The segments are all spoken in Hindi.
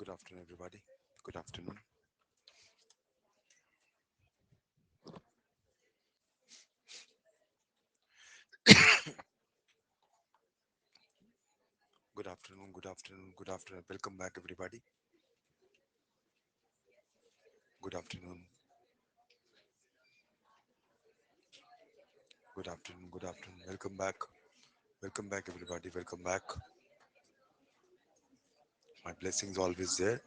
Good afternoon, everybody. Good afternoon. Good afternoon. Good afternoon. Good afternoon. Welcome back, everybody. Good afternoon. Good afternoon. Good afternoon. Welcome back. Welcome back, everybody. Welcome back. My blessings always there.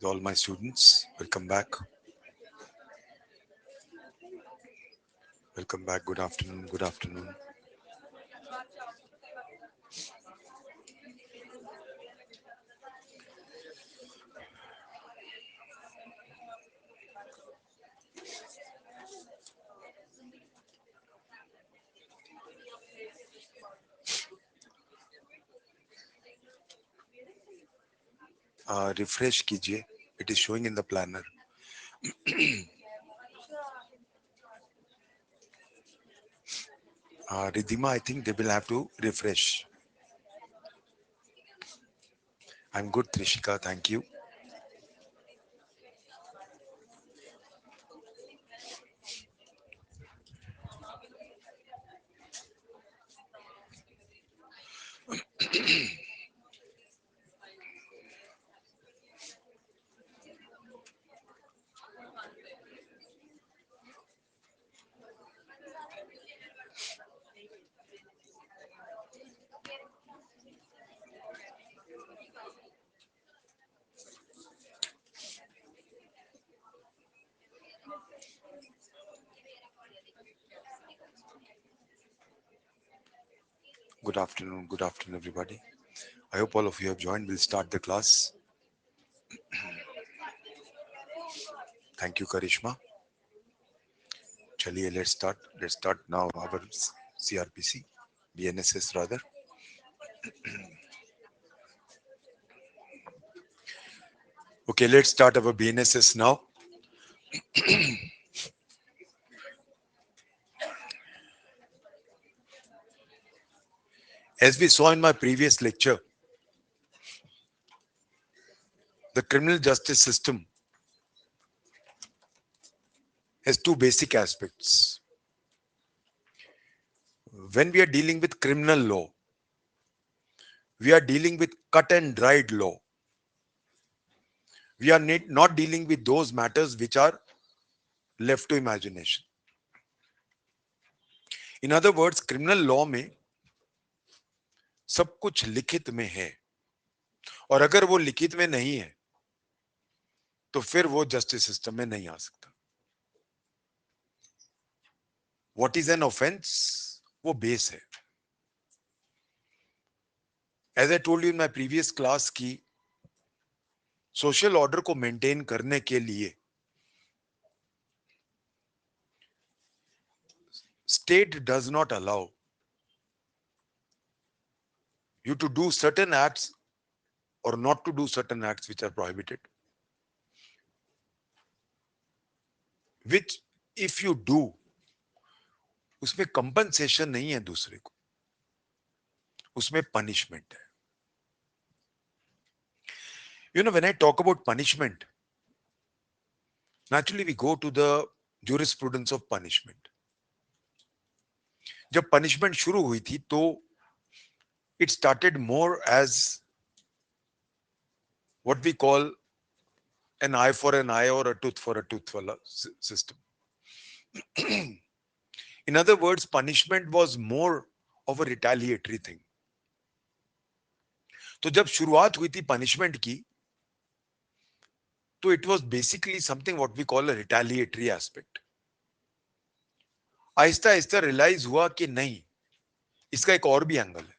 To all my students, welcome back. Welcome back. Good afternoon. Good afternoon. Refresh कीजिए. It is showing in the planner. Ridhima, I think they will have to refresh. I'm good, Trishika. Thank you. Good afternoon. Good afternoon, everybody. I hope all of you have joined. We'll start the class. Thank you, Karishma. चलिए, let's start. Let's start now our CRPC, BNSS rather. Okay, let's start our BNSS now. As we saw in my previous lecture, the criminal justice system has two basic aspects. When we are dealing with criminal law, we are dealing with cut and dried law. We are not dealing with those matters which are left to imagination. In other words, criminal law में सब कुछ लिखित में है, और अगर वो लिखित में नहीं है तो फिर वो जस्टिस सिस्टम में नहीं आ सकता. What is an offence? वो बेस है. As I told you in my previous class की सोशल ऑर्डर को मेंटेन करने के लिए state does not allow you to do certain acts or not to do certain acts which are prohibited, which if you do उसमें कंपनसेशन नहीं है दूसरे को, उसमें पनिशमेंट है. You know, when I talk about punishment, naturally we go to the jurisprudence of punishment. जब पनिशमेंट शुरू हुई थी तो it started more as what we call an eye for an eye or a tooth for a tooth वाला system. In other words, punishment was more of a retaliatory thing. तो जब शुरुआत हुई थी पनिशमेंट की, तो it was basically something what we call a retaliatory aspect. Aahista Aahista realise हुआ कि नहीं, इसका एक और भी एंगल है.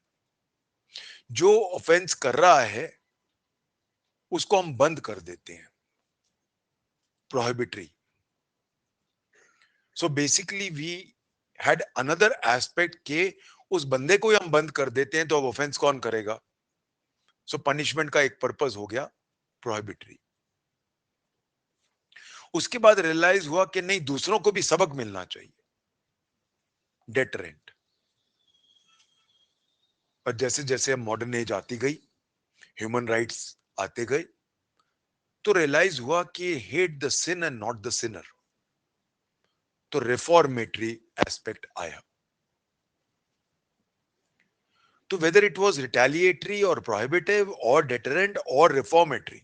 जो ऑफेंस कर रहा है उसको हम बंद कर देते हैं, prohibitory. So basically we had another aspect के उस बंदे को ही हम बंद कर देते हैं तो अब ऑफेंस कौन करेगा. सो पनिशमेंट का एक पर्पस हो गया प्रोहिबिटरी. उसके बाद रियलाइज हुआ कि नहीं, दूसरों को भी सबक मिलना चाहिए, डेटरेंट. और जैसे जैसे मॉडर्न एज आती गई, ह्यूमन राइट्स आते गए, तो रियलाइज हुआ कि hate the sin and not the sinner. तो रिफॉर्मेटरी एस्पेक्ट आया. तो वेदर इट वाज रिटेलिएटरी और प्रोहिबिटिव और डेटरेंट और रिफॉर्मेटरी,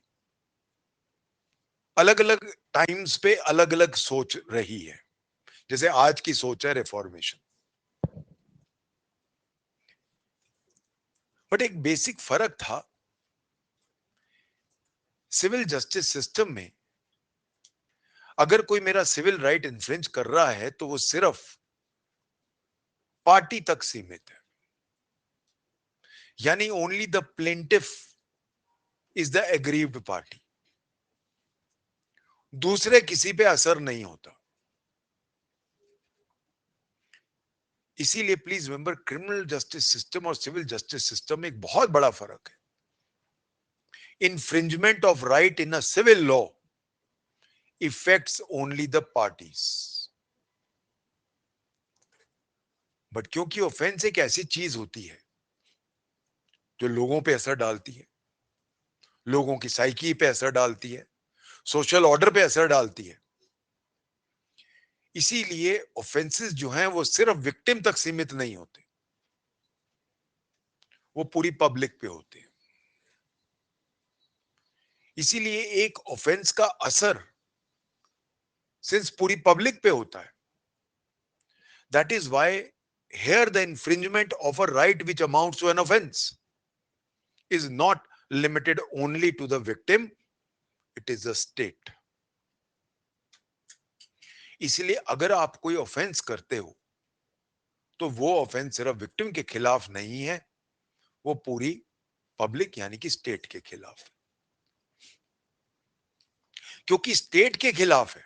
अलग अलग टाइम्स पे अलग अलग सोच रही है. जैसे आज की सोच है रिफॉर्मेशन. बट एक बेसिक फर्क था. सिविल जस्टिस सिस्टम में अगर कोई मेरा सिविल राइट इन्फ्रिंज कर रहा है तो वो सिर्फ पार्टी तक सीमित है. यानी only the plaintiff is the aggrieved party, दूसरे किसी पे असर नहीं होता. इसीलिए please remember, criminal justice system और सिविल जस्टिस सिस्टम में एक बहुत बड़ा फर्क है. Infringement of right in a civil law effects only the parties. But क्योंकि ऑफेंस एक ऐसी चीज होती है जो लोगों पे असर डालती है, लोगों की साइकी पे असर डालती है, सोशल ऑर्डर पे असर डालती है, इसीलिए ऑफेंसेस जो हैं वो सिर्फ विक्टिम तक सीमित नहीं होते, वो पूरी पब्लिक पे होते हैं. इसीलिए एक ऑफेंस का असर सिंस पूरी पब्लिक पे होता है, that is why here the infringement of a right which amounts to an offense is not limited only to the victim, it is the state. इसलिए अगर आप कोई ऑफेंस करते हो तो वो ऑफेंस सिर्फ विक्टिम के खिलाफ नहीं है, वो पूरी पब्लिक यानी कि स्टेट के खिलाफ है. क्योंकि स्टेट के खिलाफ है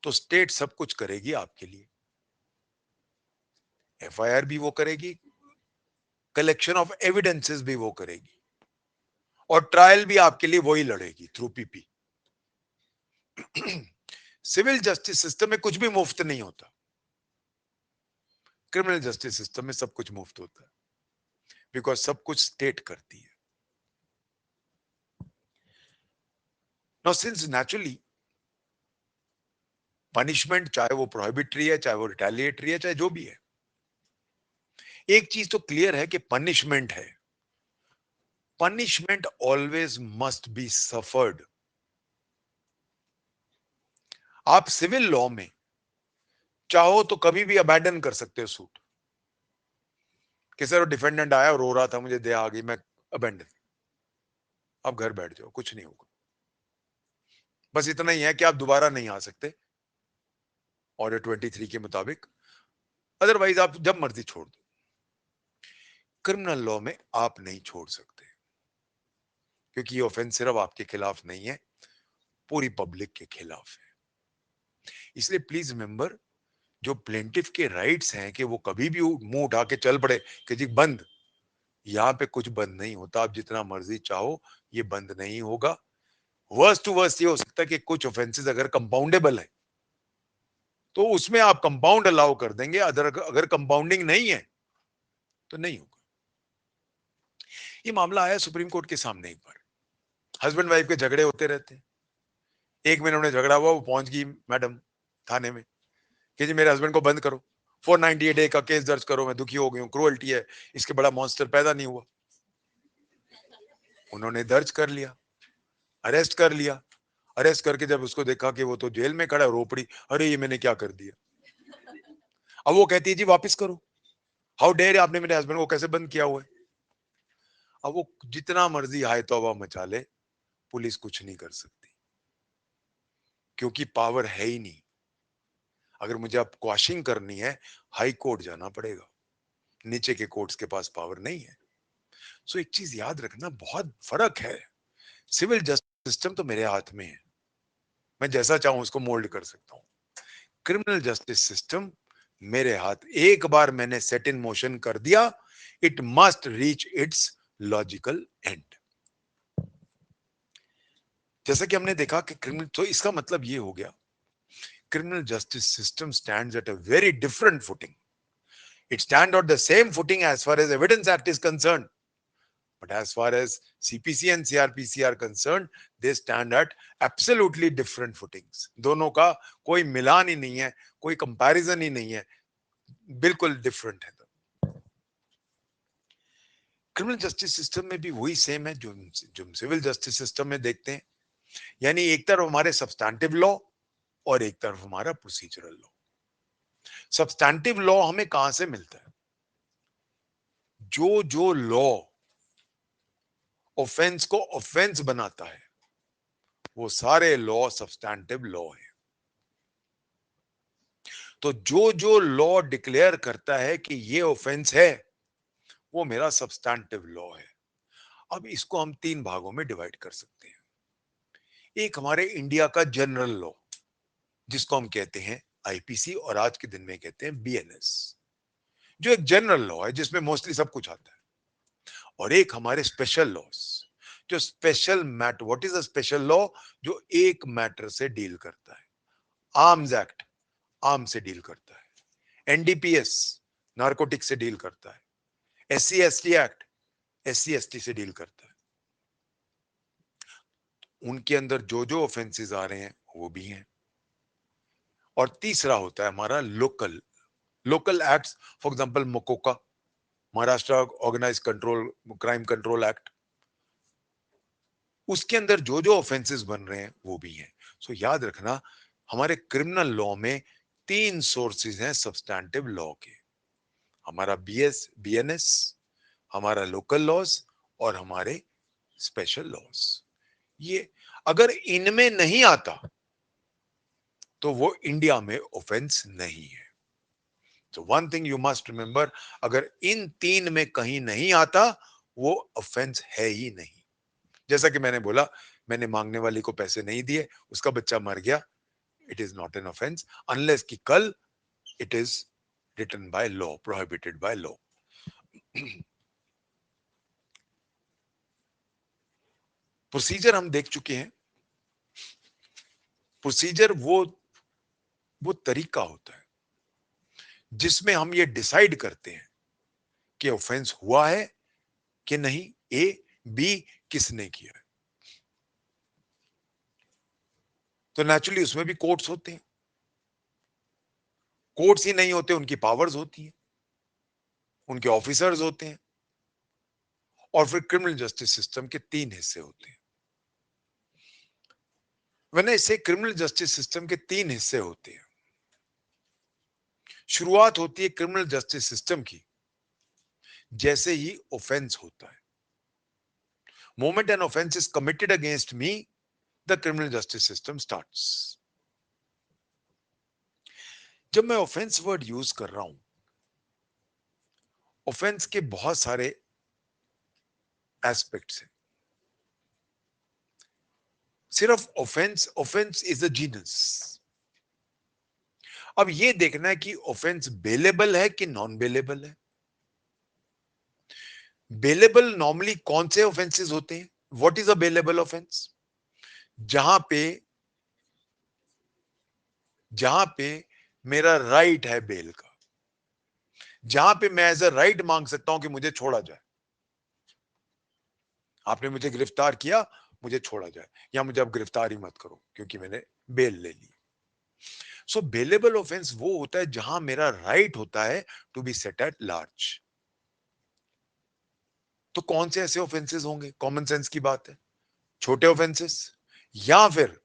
तो स्टेट सब कुछ करेगी आपके लिए. एफआईआर भी वो करेगी, कलेक्शन ऑफ एविडेंसेस भी वो करेगी, और ट्रायल भी आपके लिए वही लड़ेगी through PP. Civil justice system में कुछ भी मुफ्त नहीं होता, क्रिमिनल जस्टिस सिस्टम में सब कुछ मुफ्त होता है, बिकॉज सब कुछ स्टेट करती है. नाउ सिंस नेचुरली पनिशमेंट, चाहे वो प्रोहिबिटरी है, चाहे वो रिटेलिएटरी है, चाहे जो भी है, एक चीज तो क्लियर है कि पनिशमेंट है. Punishment always must be suffered. आप सिविल लॉ में चाहो तो कभी भी अबैंडन कर सकते हो सूट, कि सर डिफेंडेंट आया और रो रहा था, मुझे दया आ गई, मैं अबैंडन, आप घर बैठ जाओ, कुछ नहीं होगा. बस इतना ही है कि आप दोबारा नहीं आ सकते ऑर्डर 23 के मुताबिक, अदरवाइज आप जब मर्जी छोड़ दो. क्रिमिनल लॉ में आप नहीं छोड़ सकते, क्योंकि ये ऑफेंस सिर्फ आपके खिलाफ नहीं है, पूरी पब्लिक के खिलाफ है. इसलिए प्लीज रिमेंबर, जो प्लेंटिफ के राइट्स हैं कि वो कभी भी मुंह उठा के चल पड़े कि जी बंद, यहां पे कुछ बंद नहीं होता. आप जितना मर्जी चाहो ये बंद नहीं होगा. वर्स्ट टू वर्स्ट ये हो सकता है कि कुछ ऑफेंसेस अगर कंपाउंडेबल है तो उसमें आप कंपाउंड अलाउ कर देंगे, अगर कंपाउंडिंग नहीं है तो नहीं होगा. ये मामला आया सुप्रीम कोर्ट के सामने एक बार. हस्बैंड वाइफ के झगड़े होते रहते हैं. एक महीने उन्हें झगड़ा हुआ, वो पहुंच गई मैडम थाने में कि जी मेरे हस्बैंड को बंद करो, 498A का केस दर्ज करो, मैं दुखी हो गई हूँ, क्रूअल्टी है, इसके बड़ा मॉन्स्टर पैदा नहीं हुआ. उन्होंने दर्ज कर लिया, अरेस्ट कर लिया. अरेस्ट करके जब उसको देखा कि वो तो जेल में खड़ा है, रो पड़ी, अरे ये मैंने क्या कर दिया। अब वो कहती है जी वापस करो, हाउ डेयर, आपने मेरे हस्बैंड को कैसे बंद किया हुआ है। अब वो जितना मर्जी हाय तौबा मचा ले, पुलिस कुछ नहीं कर सकती, क्योंकि पावर है ही नहीं। अगर मुझे अब क्वाशिंग करनी है, हाई कोर्ट जाना पड़ेगा, नीचे के कोर्ट्स के पास पावर नहीं है। सो एक चीज याद रखना, बहुत फर्क है। सिविल जस्टिस सिस्टम तो मेरे हाथ में है, मैं जैसा चाहूं उसको मोल्ड कर सकता हूं। क्रिमिनल जस्टिस सिस्टम मेरे हाथ, एक बार मैंने सेट इन मोशन कर दिया, it must reach its logical and. जैसा कि हमने देखा कि क्रिमिनल, तो इसका मतलब ये हो गया, criminal justice system stands at a very different footing. It stands on the same footing as far as Evidence Act is concerned. But as far as CPC and CRPC are concerned, they stand at absolutely different footings. दोनों का कोई मिलान ही नहीं है, कोई कंपैरिजन ही नहीं है, बिल्कुल डिफरेंट है। क्रिमिनल जस्टिस सिस्टम में भी वही सेम है जो सिविल जस्टिस सिस्टम में देखते हैं, यानी एक तरफ हमारे सब्सटैंटिव लॉ और एक तरफ हमारा प्रोसीजरल लॉ। सब्सटैंटिव लॉ हमें कहां से मिलता है? जो लॉ ऑफेंस को ऑफेंस बनाता है, वो सारे लॉ सब्सटैंटिव लॉ है। तो जो लॉ डिक्लेयर करता है कि ये ऑफेंस है, वो मेरा सब्सटैंटिव लॉ है। अब इसको हम तीन भागों में डिवाइड कर सकते हैं। एक हमारे इंडिया का जनरल लॉ, जिसको हम कहते हैं आईपीसी, और आज के दिन में कहते हैं बीएनएस, जो एक जनरल लॉ है जिसमें मोस्टली सब कुछ आता है। और एक हमारे स्पेशल लॉस, जो special matter, what is a special law, जो एक मैटर से डील करता है। आर्म्स एक्ट आर्म से डील करता है, एनडीपीएस नारकोटिक से डील करता है, SC ST act SC ST से डील करता है। उनके अंदर जो ऑफेंसेस आ रहे हैं वो भी हैं। और तीसरा होता है हमारा local local acts, for example MCOCA, Maharashtra organise control crime control act, उसके अंदर जो ऑफेंसेस बन रहे हैं वो भी हैं। सो याद रखना, हमारे क्रिमिनल लॉ में तीन सोर्सेज हैं सब्सटैंटिव लॉ के, हमारा बीएनएस, हमारा लोकल लॉज और हमारे स्पेशल लॉज। ये अगर इनमें नहीं आता तो वो इंडिया में ऑफेंस नहीं है। तो one thing you must remember, अगर इन तीन में कहीं नहीं आता, वो ऑफेंस है ही नहीं। जैसा कि मैंने बोला, मैंने मांगने वाली को पैसे नहीं दिए, उसका बच्चा मर गया, it is not an offence unless कि कल it is written by law, prohibited by law. Procedure हम देख चुके हैं। प्रोसीजर वो तरीका होता है जिसमें हम ये डिसाइड करते हैं कि ऑफेंस हुआ है कि नहीं, ए बी किसने किया है। तो नेचुरली उसमें भी कोर्ट्स होते हैं, कोर्ट्स ही नहीं होते, उनकी पावर्स होती हैं, उनके ऑफिसर्स होते हैं। और फिर क्रिमिनल जस्टिस सिस्टम के तीन हिस्से होते हैं। वरना इससे क्रिमिनल जस्टिस सिस्टम के तीन हिस्से होते हैं। शुरुआत होती है क्रिमिनल जस्टिस सिस्टम की जैसे ही ऑफेंस होता है। Moment an offence is committed against me, the criminal justice system starts. जब मैं ऑफेंस वर्ड यूज कर रहा हूं, ऑफेंस के बहुत सारे एस्पेक्ट्स हैं। सिर्फ offence, offence is a genus. अब ये देखना है कि ऑफेंस बेलेबल है कि नॉन बेलेबल है। बेलेबल नॉर्मली कौन से ऑफेंसेस होते हैं? What is a bailable offence? जहां पे मेरा राइट है बेल का, जहां पे मैं एज अ राइट मांग सकता हूं कि मुझे छोड़ा जाए। आपने मुझे गिरफ्तार किया, मुझे छोड़ा जाए, या मुझे अब गिरफ्तार ही मत करो क्योंकि मैंने बेल ले ली। सो बेलेबल ऑफेंस वो होता है जहां मेरा राइट होता है to be set at large. तो कौन से ऐसे ऑफेंसेस होंगे? कॉमन सेंस की बात है, छोटे ऑफेंसेस या फिर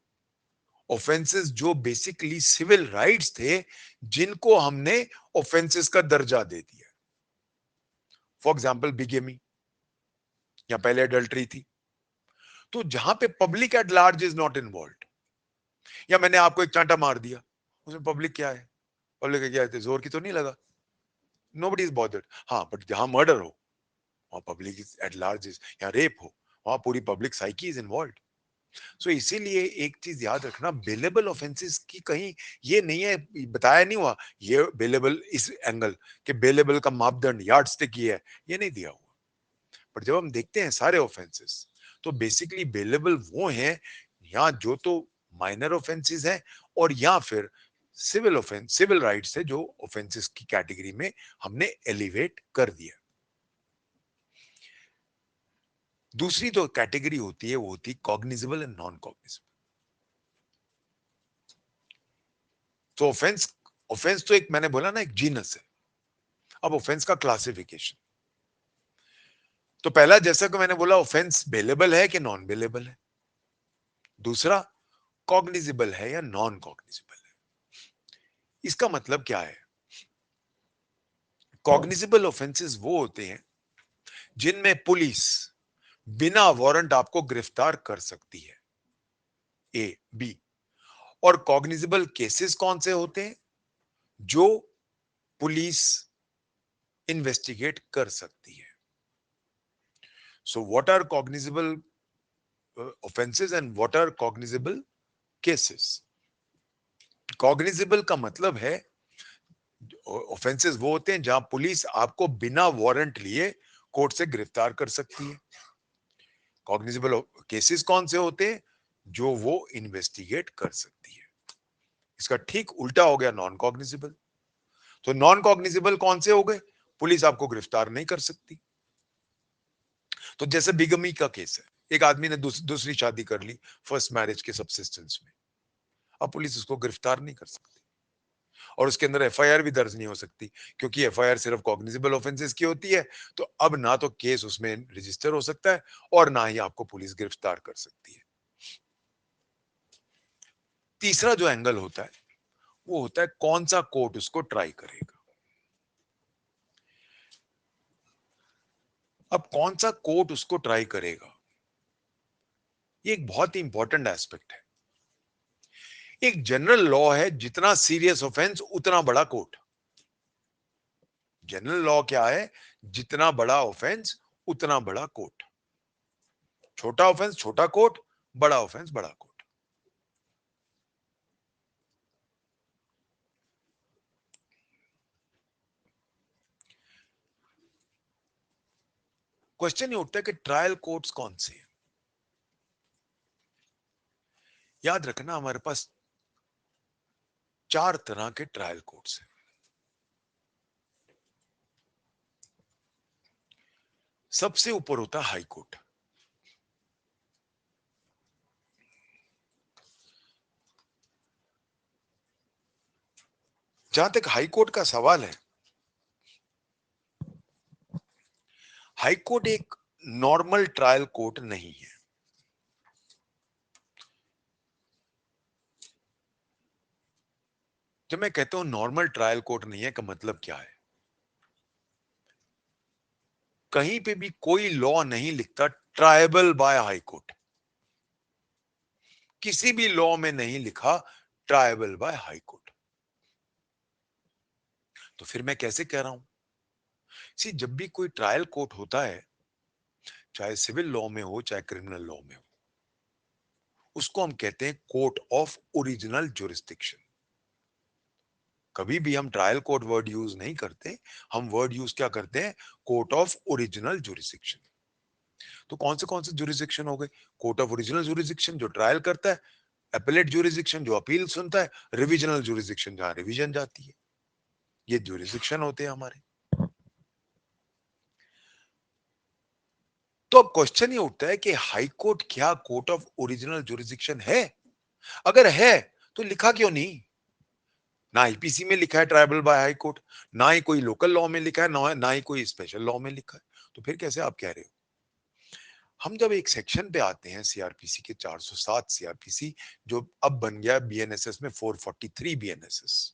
ऑफेंसेस जो बेसिकली सिविल राइट्स थे, जिनको हमने ऑफेंसेस का दर्जा दे दिया। फॉर एग्जाम्पल बिगेमी, या पहले अडल्ट्री थी, तो जहां पे public at large is not involve, या मैंने आपको एक चांटा मार दिया, उसमें पब्लिक क्या है? पब्लिक क्या है? जोर की तो नहीं लगा, नोबडी इज बॉदर्ड। हाँ, बट जहां मर्डर हो, वहां पब्लिक इज एट लार्ज, या रेप हो, वहां पूरी पब्लिक साइकी इज इन्वॉल्व। सो इसीलिए एक चीज याद रखना, बेलेबल ऑफेंसेस की कहीं ये नहीं है, बताया नहीं हुआ ये बेलेबल इस एंगल के बेलेबल का मापदंड यार्ड स्टिक ये है, ये नहीं दिया हुआ। पर जब हम देखते हैं सारे ऑफेंसेस, तो बेसिकली बेलेबल वो हैं या जो तो माइनर ऑफेंसेस हैं, और या फिर सिविल ऑफेंस, सिविल राइट से जो ऑफेंसेस की कैटेगरी में हमने एलिवेट कर दिया। दूसरी जो कैटेगरी होती है वो होती है कॉग्निजेबल एंड नॉन कॉग्निजेबल। तो ऑफेंस, ऑफेंस तो एक मैंने बोला ना एक जीनस है। अब ऑफेंस का क्लासिफिकेशन, तो पहला जैसा कि मैंने बोला ऑफेंस बेलेबल है कि नॉन बेलेबल है, दूसरा कॉग्निजेबल है या नॉन कॉग्निजेबल है। इसका मतलब क्या है? कॉग्निजेबल ऑफेंसेस वो होते हैं जिनमें पुलिस बिना वारंट आपको गिरफ्तार कर सकती है, ए बी। और कॉग्निजेबल केसेस कौन से होते हैं? जो पुलिस इन्वेस्टिगेट कर सकती है। So what are cognizable offences and what are cognizable cases? Cognizable का मतलब है ऑफेंसेस वो होते हैं जहां पुलिस आपको बिना वारंट लिए कोर्ट से गिरफ्तार कर सकती है। कॉग्निजेबल केसेस कौन से होते हैं? जो वो इन्वेस्टिगेट कर सकती है। इसका ठीक उल्टा हो गया नॉन कॉग्निजेबल। तो नॉन कॉग्निजेबल कौन से हो गए? पुलिस आपको गिरफ्तार नहीं कर सकती। तो जैसे बिगमी का केस है, एक आदमी ने दूसरी शादी कर ली फर्स्ट मैरिज के सबसिस्टेंस में, अब पुलिस उसको गिरफ्तार नहीं कर सकती, और उसके अंदर एफआईआर भी दर्ज नहीं हो सकती, क्योंकि एफआईआर सिर्फ कॉग्निजेबल ऑफेंसेस की होती है। तो अब ना तो केस उसमें रजिस्टर हो सकता है, और ना ही आपको पुलिस गिरफ्तार कर सकती है। तीसरा जो एंगल होता है वो होता है कौन सा कोर्ट उसको ट्राई करेगा। अब कौन सा कोर्ट उसको ट्राई करेगा, ये एक बहुत ही इंपॉर्टेंट एस्पेक्ट है। एक जनरल लॉ है, जितना सीरियस ऑफेंस उतना बड़ा कोर्ट। जनरल लॉ क्या है? जितना बड़ा ऑफेंस उतना बड़ा कोर्ट, छोटा ऑफेंस छोटा कोर्ट, बड़ा ऑफेंस बड़ा कोर्ट। क्वेश्चन ये उठता है कि ट्रायल कोर्ट्स कौन से हैं? याद रखना हमारे पास चार तरह के ट्रायल कोर्ट्स हैं। सबसे ऊपर होता है हाई कोर्ट। जहां तक हाई कोर्ट का सवाल है, हाई कोर्ट एक नॉर्मल ट्रायल कोर्ट नहीं है। जब मैं कहता हूं नॉर्मल ट्रायल कोर्ट नहीं है, का मतलब क्या है? कहीं पे भी कोई लॉ नहीं लिखता ट्रायबल बाय हाई कोर्ट, किसी भी लॉ में नहीं लिखा ट्रायबल बाय हाई कोर्ट। तो फिर मैं कैसे कह रहा हूं? सी, जब भी कोई ट्रायल कोर्ट होता है, चाहे सिविल लॉ में हो चाहे क्रिमिनल लॉ में हो, उसको हम कहते हैं कोर्ट ऑफ ओरिजिनल ज्यूरिसडिक्शन। कभी भी हम ट्रायल कोर्ट वर्ड यूज नहीं करते, हम वर्ड यूज क्या करते हैं? Court of original jurisdiction. तो कौन से ज्यूरिसडिक्शन हो गए? कोर्ट ऑफ ओरिजिनल ज्यूरिसडिक्शन जो ट्रायल करता है, एपेलेट ज्यूरिसडिक्शन जो अपील सुनता है, रिविजनल ज्यूरिसडिक्शन जहां रिवीजन जाती है। ये ज्यूरिसडिक्शन होते हैं हमारे। तो अब क्वेश्चन ये उठता है कि हाई कोर्ट क्या कोर्ट ऑफ ओरिजिनल ज्यूरिसडिक्शन है? अगर है तो लिखा क्यों नहीं? ना आईपीसी में लिखा है ट्राइबल बाय हाई कोर्ट, ना ही कोई लोकल लॉ में लिखा है, ना ही कोई स्पेशल लॉ में लिखा है। तो फिर कैसे आप कह रहे हो? हम जब एक सेक्शन पे आते हैं सीआरपीसी के 407 सीआरपीसी, जो अब बन गया बीएनएसएस में 443 बीएनएसएस,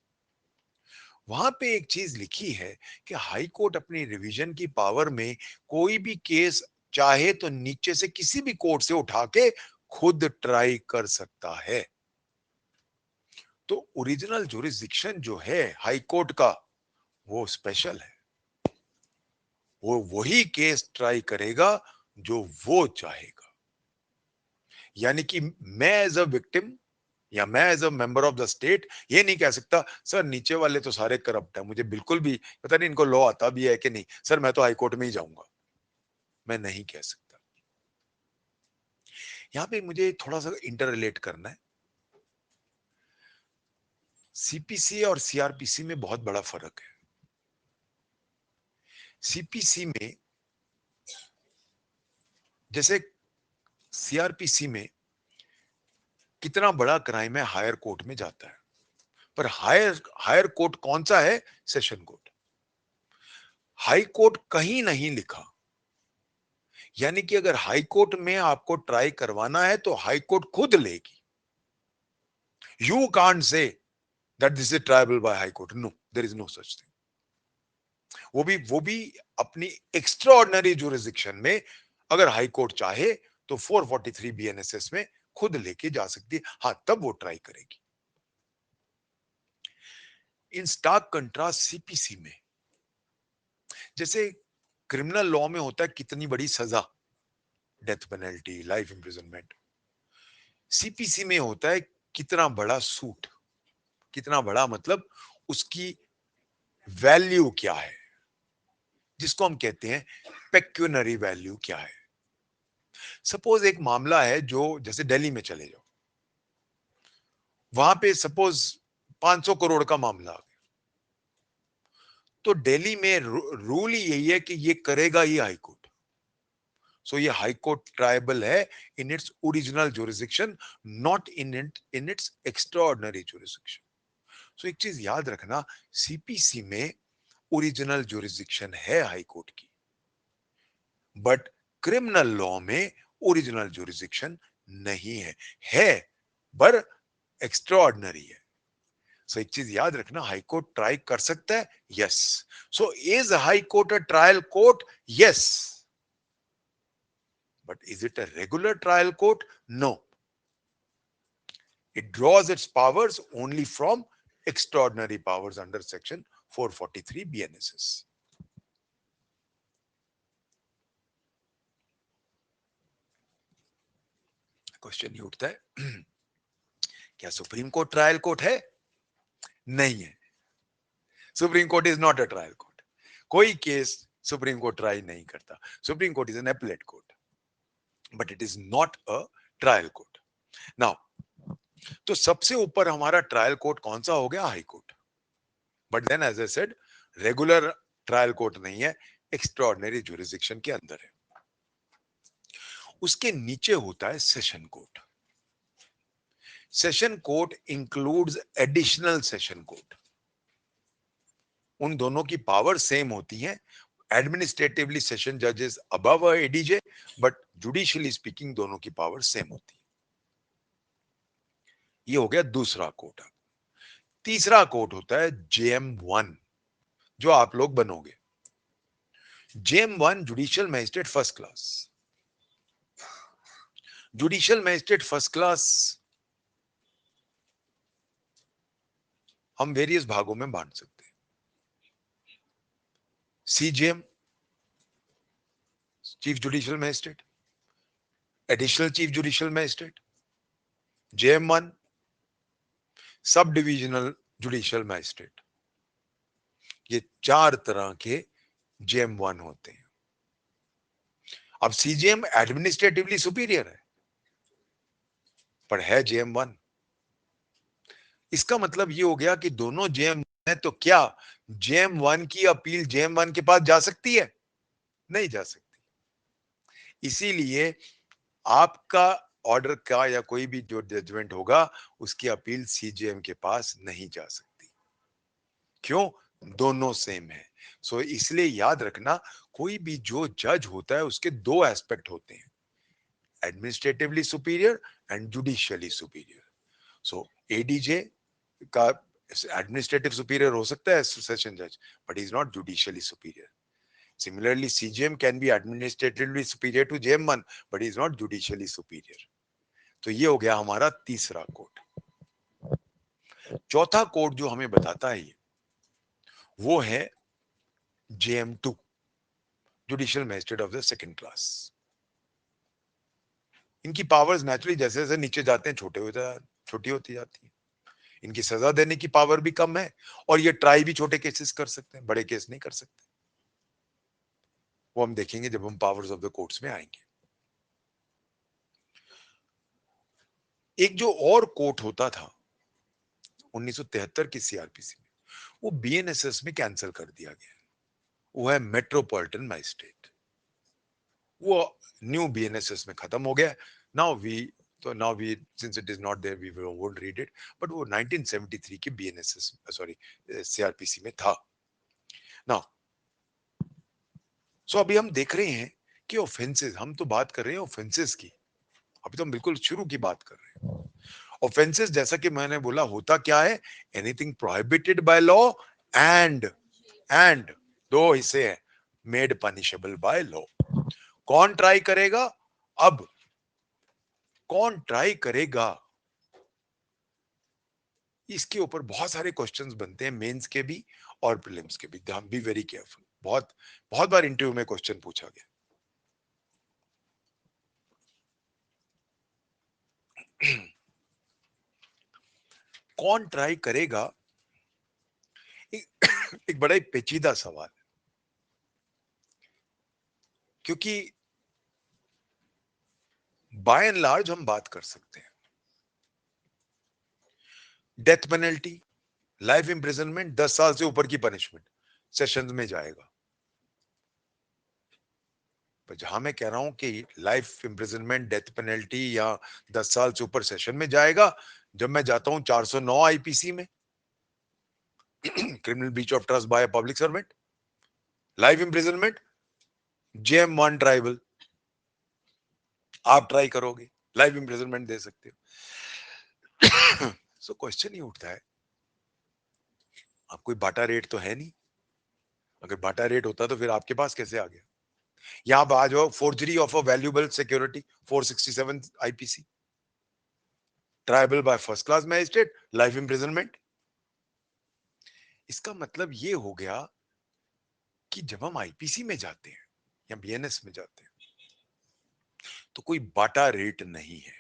वहां पे एक चीज लिखी है कि हाई कोर्ट अपनी रिवीजन की पावर में कोई भी केस चाहे तो नीचे से किसी भी कोर्ट से उठा के खुद ट्राई कर सकता है। तो ओरिजिनल जुरिस्डिक्शन जो है हाई कोर्ट का, वो स्पेशल है। वो वही केस ट्राई करेगा जो वो चाहेगा। यानी कि मैं एज अ विक्टिम या मैं as a member of the state ये नहीं कह सकता सर नीचे वाले तो सारे करप्ट है, मुझे बिल्कुल भी पता नहीं इनको लॉ आता भी है कि नहीं, सर मैं तो हाई कोर्ट में ही जाऊंगा। मैं नहीं कह सकता। यहां पे मुझे थोड़ा सा इंटर रिलेट करना है। सीपीसी और सीआरपीसी में बहुत बड़ा फर्क है। सीपीसी में, जैसे सीआरपीसी में कितना बड़ा क्राइम है हायर कोर्ट में जाता है, पर हायर हायर कोर्ट कौन सा है? Session court. हाई कोर्ट कहीं नहीं लिखा। यानी कि अगर हाई कोर्ट में आपको ट्राई करवाना है तो हाई कोर्ट खुद लेगी। You can't say that this is triable by high court, no, there is no such thing. वो भी अपनी एक्स्ट्रा ऑर्डिनरी जुरिस्डिक्शन में अगर हाई कोर्ट चाहे तो 443 बीएनएसएस में खुद लेके जा सकती है। हां, तब वो ट्राई करेगी। इन स्टार्क कंट्रास्ट सीपीसी में, जैसे क्रिमिनल लॉ में होता है कितनी बड़ी सजा, death penalty, life imprisonment, CPC में होता है कितना बड़ा सूट। कितना बड़ा मतलब उसकी वैल्यू क्या है, जिसको हम कहते हैं पेक्यूनरी वैल्यू क्या है। सपोज एक मामला है जो, जैसे दिल्ली में चले जाओ, वहां पे सपोज 500 करोड़ का मामला आ गया, तो दिल्ली में रूल ही यही है कि ये करेगा ही हाई कोर्ट। सो ये हाई कोर्ट ट्रायबल है in its original jurisdiction, not in its extraordinary jurisdiction. So एक चीज याद रखना, सीपीसी में ओरिजिनल जुरिस्डिक्शन है हाई कोर्ट की, बट क्रिमिनल लॉ में ओरिजिनल जुरिस्डिक्शन नहीं है। है, पर एक्स्ट्रा ऑर्डिनरी है। सो एक चीज याद रखना, हाई कोर्ट ट्राई कर सकता है, yes. So is high court a trial court? Yes, but is it a regular trial court? No. It draws its powers only from extraordinary powers under section 443 BNSS. Question ये उठता है, क्या सुप्रीम कोर्ट ट्रायल कोर्ट है? नहीं है। Supreme court is not a trial court. कोई केस सुप्रीम कोर्ट ट्राई नहीं करता। Supreme court is an appellate court, but it is not a trial court. Now, तो सबसे ऊपर हमारा ट्रायल कोर्ट कौन सा हो गया? High court. But then as I said, regular trial court नहीं है, एक्स्ट्राऑर्डिनरी जुरिस्डिक्शन के अंदर है। उसके नीचे होता है session court. Session court includes additional session court. उन दोनों की पावर सेम होती है। एडमिनिस्ट्रेटिवली सेशन जजेस above ADJ, but judicially speaking दोनों की पावर सेम होती है। ये हो गया दूसरा कोर्ट। तीसरा कोर्ट होता है जेएम1, जो आप लोग बनोगे। JM one judicial magistrate first class. Judicial magistrate first class हम वेरियस भागों में बांट सकते हैं। CJM, chief judicial magistrate, additional chief judicial magistrate, JM one, sub divisional judicial magistrate. ये चार तरह के जेएम1 होते हैं। अब सीजेएम एडमिनिस्ट्रेटिवली सुपीरियर है, पर है जेएम1। इसका मतलब ये हो गया कि दोनों जेएम है, तो क्या जेएम1 की अपील जेएम1 के पास जा सकती है? नहीं जा सकती। इसीलिए आपका ऑर्डर का या कोई भी जो जजमेंट होगा, उसकी अपील सीजेएम के पास नहीं जा सकती। क्यों? दोनों सेम है। सो इसलिए याद रखना, कोई भी जो जज होता है उसके दो एस्पेक्ट होते हैं। administratively superior and judicially superior. So ADJ का administrative superior हो सकता है session judge, but he is not judicially superior. Similarly, CJM can be administratively superior to JM1, but he is not judicially superior. तो ये हो गया हमारा तीसरा कोड. चौथा कोड जो हमें बताता है वो है JM2, judicial magistrate of the second class. इनकी पावर्स नेचुरली जैसे जैसे नीचे जाते हैं छोटी होती जाती है. इनकी सजा देने की पावर भी कम है और ये ट्राई भी छोटे केसेस कर सकते हैं, बड़े केस नहीं कर सकते. वो हम देखेंगे जब हम पावर्स ऑफ द कोर्ट्स में आएंगे. एक जो और कोर्ट होता था 1973 की सीआरपीसी में, वो बीएनएसएस में कैंसिल कर दिया गया. वो है मेट्रोपॉलिटन मैजिस्ट्रेट. वो न्यू बीएनएसएस में खत्म हो गया. Now we since it is not there we won't read it, but वो 1973 की बीएनएसएस सीआरपीसी में था. नाउ सो अभी हम देख रहे हैं कि ऑफेंसेस, हम तो बात कर रहे हैं ऑफेंसेस की, अभी तो हम बिल्कुल शुरू की बात कर रहे हैं. ऑफेंसेस जैसा कि मैंने बोला होता क्या है, anything prohibited by law and दो हिस्से हैं, मेड पनिशेबल बाय लॉ. कौन ट्राई करेगा? अब कौन ट्राई करेगा, इसके ऊपर बहुत सारे क्वेश्चंस बनते हैं, मेंस के भी और प्रीलिम्स के भी. Be very careful. बहुत बार इंटरव्यू में क्वेश्चन पूछा गया. कौन ट्राई करेगा, एक बड़ा ही पेचीदा सवाल है, क्योंकि बाय एंड लार्ज हम बात कर सकते हैं डेथ पेनल्टी, लाइफ इंप्रिजनमेंट, 10 साल से ऊपर की पनिशमेंट सेशंस में जाएगा. पर जहां मैं कह रहा हूं कि लाइफ इंप्रिजनमेंट, डेथ पेनल्टी या 10 साल से ऊपर सेशन में जाएगा, जब मैं जाता हूं 409 आईपीसी में, criminal breach of trust by a public servant, life imprisonment, JM one triable, आप ट्राई करोगे लाइफ इंप्रिजनमेंट दे सकते हो. सो क्वेश्चन ही उठता है, आप कोई बाटा रेट तो है नहीं. अगर बाटा रेट होता तो फिर आपके पास कैसे आ गया? यहां पर आ जाओ, forgery of a valuable security 467 IPC, tribal by first class magistrate, life imprisonment. इसका मतलब ये हो गया कि जब हम आईपीसी में जाते हैं या बीएनएस में जाते हैं तो कोई बाटा रेट नहीं है.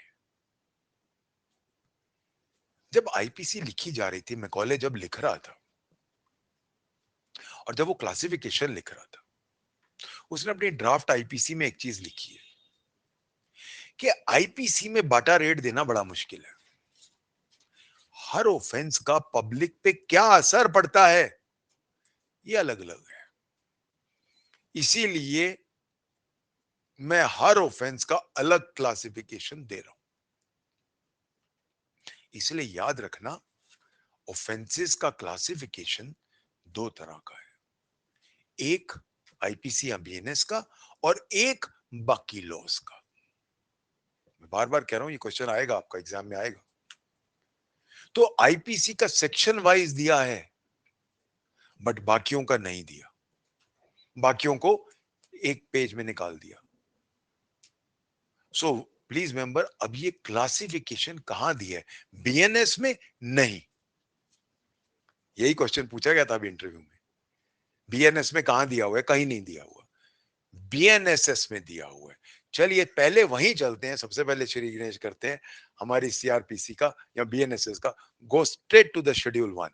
जब आईपीसी लिखी जा रही थी, मैकॉले जब लिख रहा था और जब वो क्लासिफिकेशन लिख रहा था, उसने अपनी ड्राफ्ट आईपीसी में एक चीज लिखी है कि आईपीसी में बाटा रेट देना बड़ा मुश्किल है. हर ऑफेंस का पब्लिक पे क्या असर पड़ता है ये अलग अलग है. इसीलिए मैं हर ऑफेंस का अलग क्लासिफिकेशन दे रहा हूं. इसलिए याद रखना, ऑफेंसेस का क्लासिफिकेशन दो तरह का है, एक आईपीसी या बीएनएस का और एक बाकी लॉस का. मैं बार बार कह रहा हूं, ये क्वेश्चन आएगा आपका एग्जाम में आएगा. तो आईपीसी का सेक्शन वाइज दिया है बट बाकियों का नहीं दिया, बाकियों को एक पेज में निकाल दिया. सो प्लीज मेंबर, अब ये क्लासिफिकेशन कहां दिया है? बीएनएस में नहीं. यही क्वेश्चन पूछा गया था अभी इंटरव्यू में. बीएनएस में कहां दिया हुआ है? कहीं नहीं दिया हुआ, बीएनएसएस में दिया हुआ है. चलिए पहले वहीं चलते हैं, सबसे पहले श्री गणेश करते हैं हमारी सीआरपीसी का या बीएनएसएस का. Go straight to the schedule 1.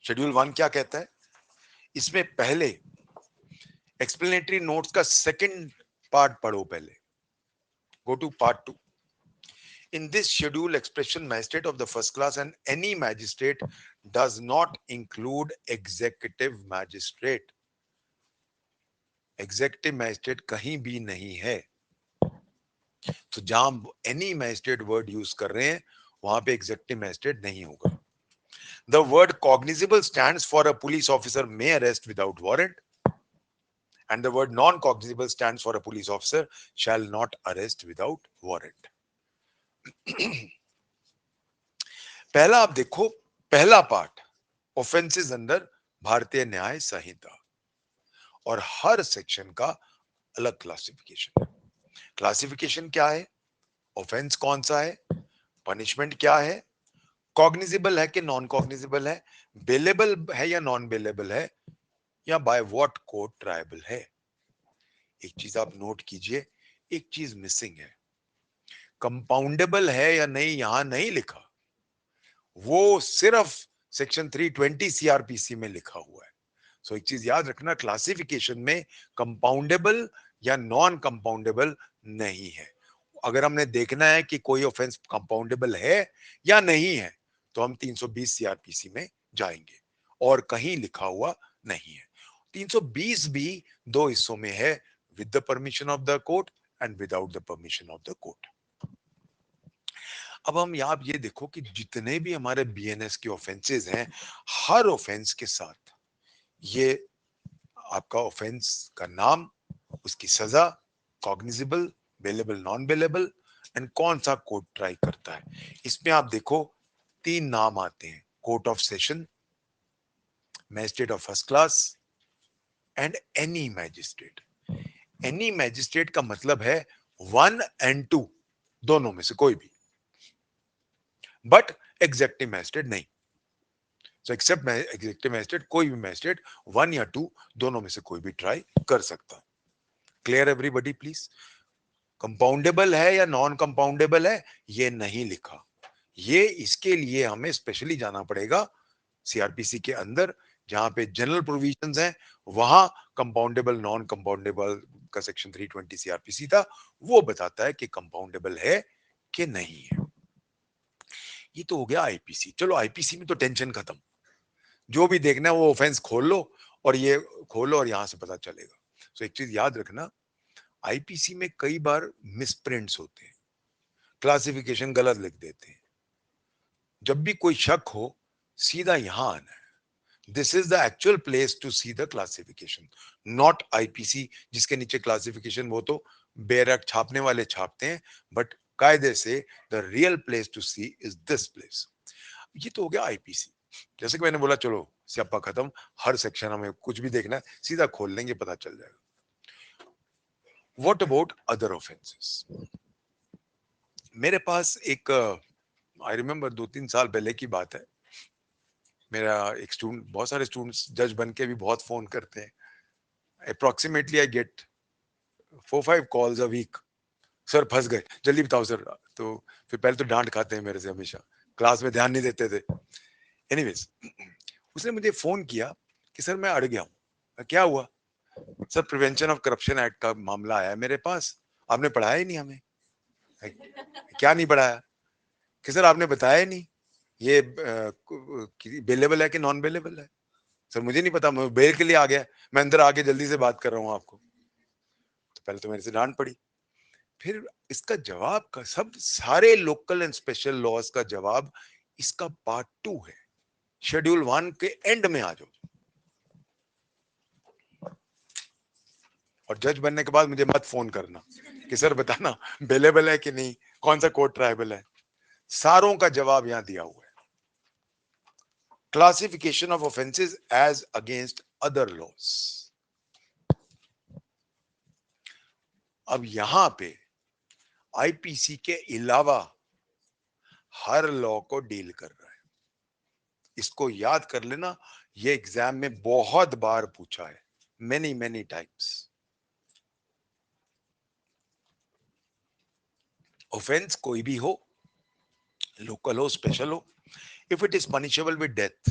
Schedule 1 क्या कहता है? इसमें पहले एक्सप्लेनेटरी नोट्स का सेकंड पार्ट पढ़ो पहले. Go to part 2. In this schedule, expression magistrate of the first class and any magistrate does not include executive magistrate. Executive magistrate कहीं भी नहीं है। तो जहां एनी मैजिस्ट्रेट वर्ड यूज कर रहे हैं वहां पे एग्जेक्टिव मैजिस्ट्रेट नहीं होगा। The word cognizable stands for a police officer may arrest without warrant, and the word non-cognizable stands for a police officer shall not arrest without warrant. पहला आप देखो, पहला पार्ट ऑफेंसेस अंदर भारतीय न्याय संहिता, और हर सेक्शन का अलग क्लासिफिकेशन। क्लासिफिकेशन क्या है, ऑफेंस कौन सा है, पनिशमेंट क्या है, कॉग्निजिबल है कि नॉन कॉग्निजिबल है, बेलेबल है या नॉन बेलेबल है, या बाय व्हाट कोड ट्रायबल है। एक चीज आप नोट कीजिए, एक चीज मिसिंग है, कंपाउंडेबल है या नहीं यहां नहीं लिखा, वो सिर्फ सेक्शन 320 सीआरपीसी में लिखा हुआ है। सो एक चीज याद रखना, क्लासिफिकेशन में कंपाउंडेबल या नॉन कंपाउंडेबल नहीं है। अगर हमने देखना है कि कोई ऑफेंस कंपाउंडेबल है या नहीं है तो हम 320 सीआरपीसी में जाएंगे, और कहीं लिखा हुआ नहीं है। 320 भी दो हिस्सों में है, with the permission of the court and without the permission of the court. अब हम आप ये देखो कि जितने भी हमारे बीएनएस के ऑफेंसेस हैं, हर ऑफेंस के साथ ये आपका ऑफेंस का नाम, उसकी सजा, cognizable, bailable, non bailable, and कौन सा कोर्ट ट्राई करता है। इसमें आप देखो तीन नाम आते हैं, court of session, magistrate of first class and any magistrate. Any magistrate का मतलब है 1 और 2 दोनों में से कोई भी, बट एग्जेक्टिव मैजिस्ट्रेट नहीं। सो एक्सेप्ट एग्जेक्टिव मैजिस्ट्रेट, कोई भी मैजिस्ट्रेट 1 या 2 दोनों में से कोई भी ट्राई कर सकता है। Clear everybody please? कंपाउंडेबल है या नॉन कंपाउंडेबल है ये नहीं लिखा, ये इसके लिए हमें स्पेशली जाना पड़ेगा सीआरपीसी के अंदर, जहां पे जनरल प्रोविजंस हैं, वहां कंपाउंडेबल नॉन कंपाउंडेबल का सेक्शन 320 सीआरपीसी था, वो बताता है कि कंपाउंडेबल है कि नहीं है। ये तो हो गया आईपीसी। चलो आईपीसी में तो टेंशन खत्म, जो भी देखना है वो ऑफेंस खोल लो और ये खोलो और यहां से पता चलेगा। सो एक चीज याद रखना, आईपीसी में कई बार मिसप्रिंट्स होते हैं, क्लासिफिकेशन गलत लिख देते हैं। जब भी कोई शक हो सीधा यहां आना है, this is the actual place to see the classification, not IPC जिसके नीचे क्लासिफिकेशन वो तो बेरक छापने वाले छापते हैं, बट कायदे से the real place to see is this place. ये तो हो गया आईपीसी। जैसे कि मैंने बोला चलो स्यापा खत्म, हर सेक्शन हमें कुछ भी देखना है सीधा खोल लेंगे पता चल जाएगा। What about other offences? मेरे पास एक, आई रिमेम्बर 2-3 साल पहले की बात है, मेरा एक स्टूडेंट, बहुत सारे स्टूडेंट्स जज बन के भी बहुत फोन करते हैं, approximately I get 4-5 calls a week, sir फंस गए जल्दी बताओ सर। तो फिर पहले तो डांट खाते हैं मेरे से, हमेशा क्लास में ध्यान नहीं देते थे। एनीवेज, उसने मुझे फोन किया कि सर मैं अड़ गया हूँ। क्या हुआ? Sir prevention of corruption act का मामला आया है मेरे पास, आपने पढ़ाया ही नहीं हमें। क्या नहीं पढ़ाया? कि सर आपने बताया ही नहीं ये बेलेबल है कि नॉन बेलेबल है। सर मुझे नहीं पता, मैं बेल के लिए आ गया, मैं अंदर आके जल्दी से बात कर रहा हूँ आपको। तो पहले तो मेरे से डांट पड़ी, फिर इसका जवाब का, सब सारे लोकल एंड स्पेशल लॉज का जवाब इसका पार्ट 2 है, शेड्यूल 1 के एंड में आ जाओ। और जज बनने के बाद मुझे मत फोन करना कि सर बताना बेलेबल है कि नहीं, कौन सा कोर्ट ट्राइबल है, सारों का जवाब यहां दिया हुआ है। Classification of offences as against other laws. अब यहां पे आईपीसी के अलावा हर लॉ को डील कर रहा है, इसको याद कर लेना, ये एग्जाम में बहुत बार पूछा है, मेनी मेनी टाइम्स। ऑफेंस कोई भी हो, लोकल हो स्पेशल हो, if it is punishable with death,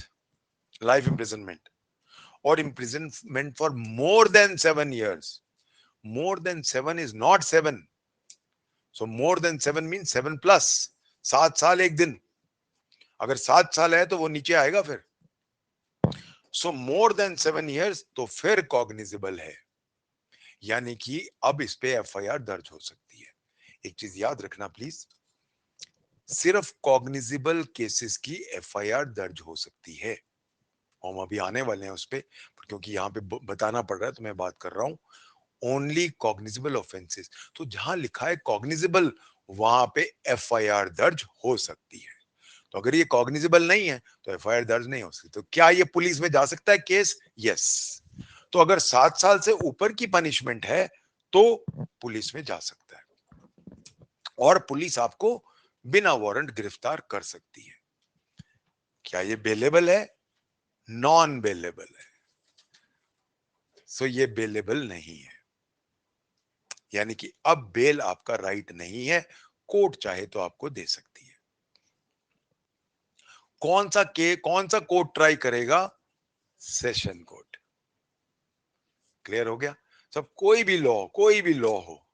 life imprisonment, or imprisonment for more than 7 years, more than 7 is not 7, so more than 7 means 7 plus, 7 साल 1 दिन, अगर 7 साल है तो वो नीचे आएगा फिर। सो मोर देन 7 years तो फिर कॉग्निजिबल है। यानी कि अब इस पे एफआईआर दर्ज हो सकती है। एक चीज याद रखना प्लीज, सिर्फ कॉग्निजिबल केसेस की एफआईआर दर्ज हो सकती है। हम अभी आने वाले हैं उस पे, क्योंकि यहाँ पे बताना पड़ रहा है तो मैं बात कर रहा हूं ओनली कॉग्निजिबल ऑफेंसेस। तो जहां लिखा है कॉग्निजिबल, वहां पे एफआईआर दर्ज हो सकती है। तो अगर ये कॉग्निजिबल नहीं है तो एफआईआर दर्ज नहीं हो सकती। तो क्या ये पुलिस में जा सकता है केस? यस। तो अगर 7 साल से ऊपर की पनिशमेंट है तो पुलिस में जा सकता है, और पुलिस आपको बिना वारंट गिरफ्तार कर सकती है। क्या ये बेलेबल है? नॉन बेलेबल है। सो ये बेलेबल नहीं है, यानी कि अब बेल आपका राइट नहीं है, कोर्ट चाहे तो आपको दे सकती है। कौन सा कोर्ट ट्राई करेगा? Session court. क्लियर हो गया सब? कोई भी लॉ हो,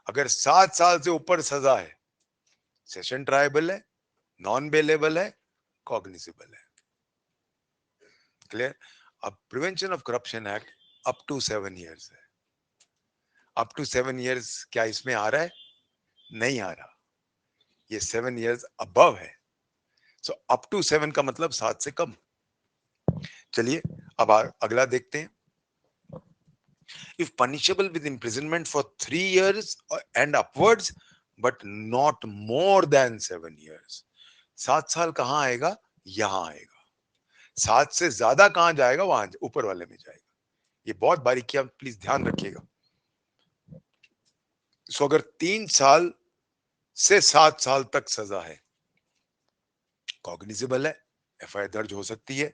अगर 7 साल से ऊपर सजा है, सेशन ट्रायबल है, नॉन बेलेबल है, कॉग्निजिबल है। क्लियर? अब prevention of corruption act up to 7 years है। अप टू 7 इयर्स क्या इसमें आ रहा है? नहीं आ रहा। ये 7 इयर्स अबव है। सो अप टू 7 का मतलब 7 से कम। चलिए अब अगला देखते हैं। If punishable with imprisonment for 3 years and upwards but not more than 7 years। 7 साल कहां आएगा? यहां आएगा। 7 से ज्यादा कहां जाएगा? वहां ऊपर वाले में जाएगा। ये बहुत बारीकियां प्लीज ध्यान रखिएगा। सो अगर 3 साल से 7 साल तक सजा है, कॉग्निजिबल है, एफआईआर दर्ज हो सकती है।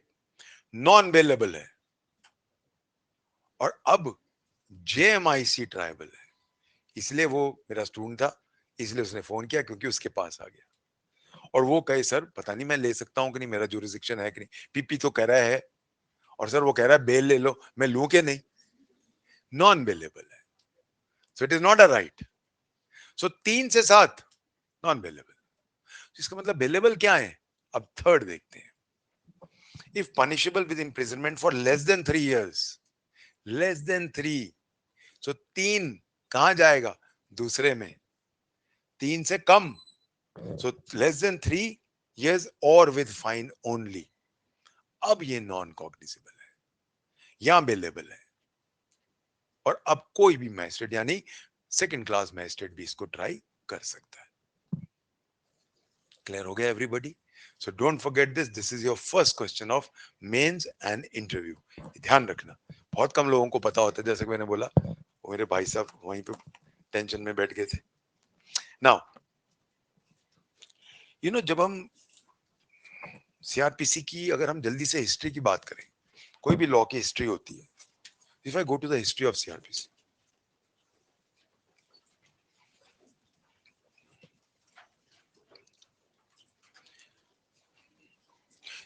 नॉन बेलेबल है, और अब जेएमआईसी ट्राइबल है। इसलिए वो मेरा स्टूडेंट था, इसलिए उसने फोन किया क्योंकि उसके पास आ गया। और वो कहे सर पता नहीं मैं ले सकता हूं कि नहीं, मेरा जुरिस्डिक्शन है कि नहीं। पीपी तो कह रहा है, और सर वो कह रहा है बेल ले लो, मैं लूं कि नहीं? नॉन बेलेबल है, so it is not a right. So 3 से 7 नॉन बेलेबल। इसका मतलब बेलेबल क्या है? अब थर्ड देखते हैं। If punishable with imprisonment for less than 3 years, less than 3, सो 3 कहां जाएगा? दूसरे में। 3 से कम, सो लेस देन 3 years और विद फाइन ओनली। अब ये नॉन कॉग्निजिबल है, यहां बेलेबल है, और अब कोई भी मैजिस्ट्रेट यानी सेकंड क्लास मैजिस्ट्रेट भी इसको ट्राई कर सकता है। क्लियर हो गया everybody? So don't forget this, this is your first question of mains and interview. ध्यान रखना, बहुत कम लोगों को पता होता है, जैसे मैंने बोला मेरे भाई साहब वहीं पे टेंशन में बैठ गए थे। नाउ जब हम सीआरपीसी की, अगर हम जल्दी से हिस्ट्री की बात करें, कोई भी लॉ की हिस्ट्री होती है। If I go to the history of CrPC,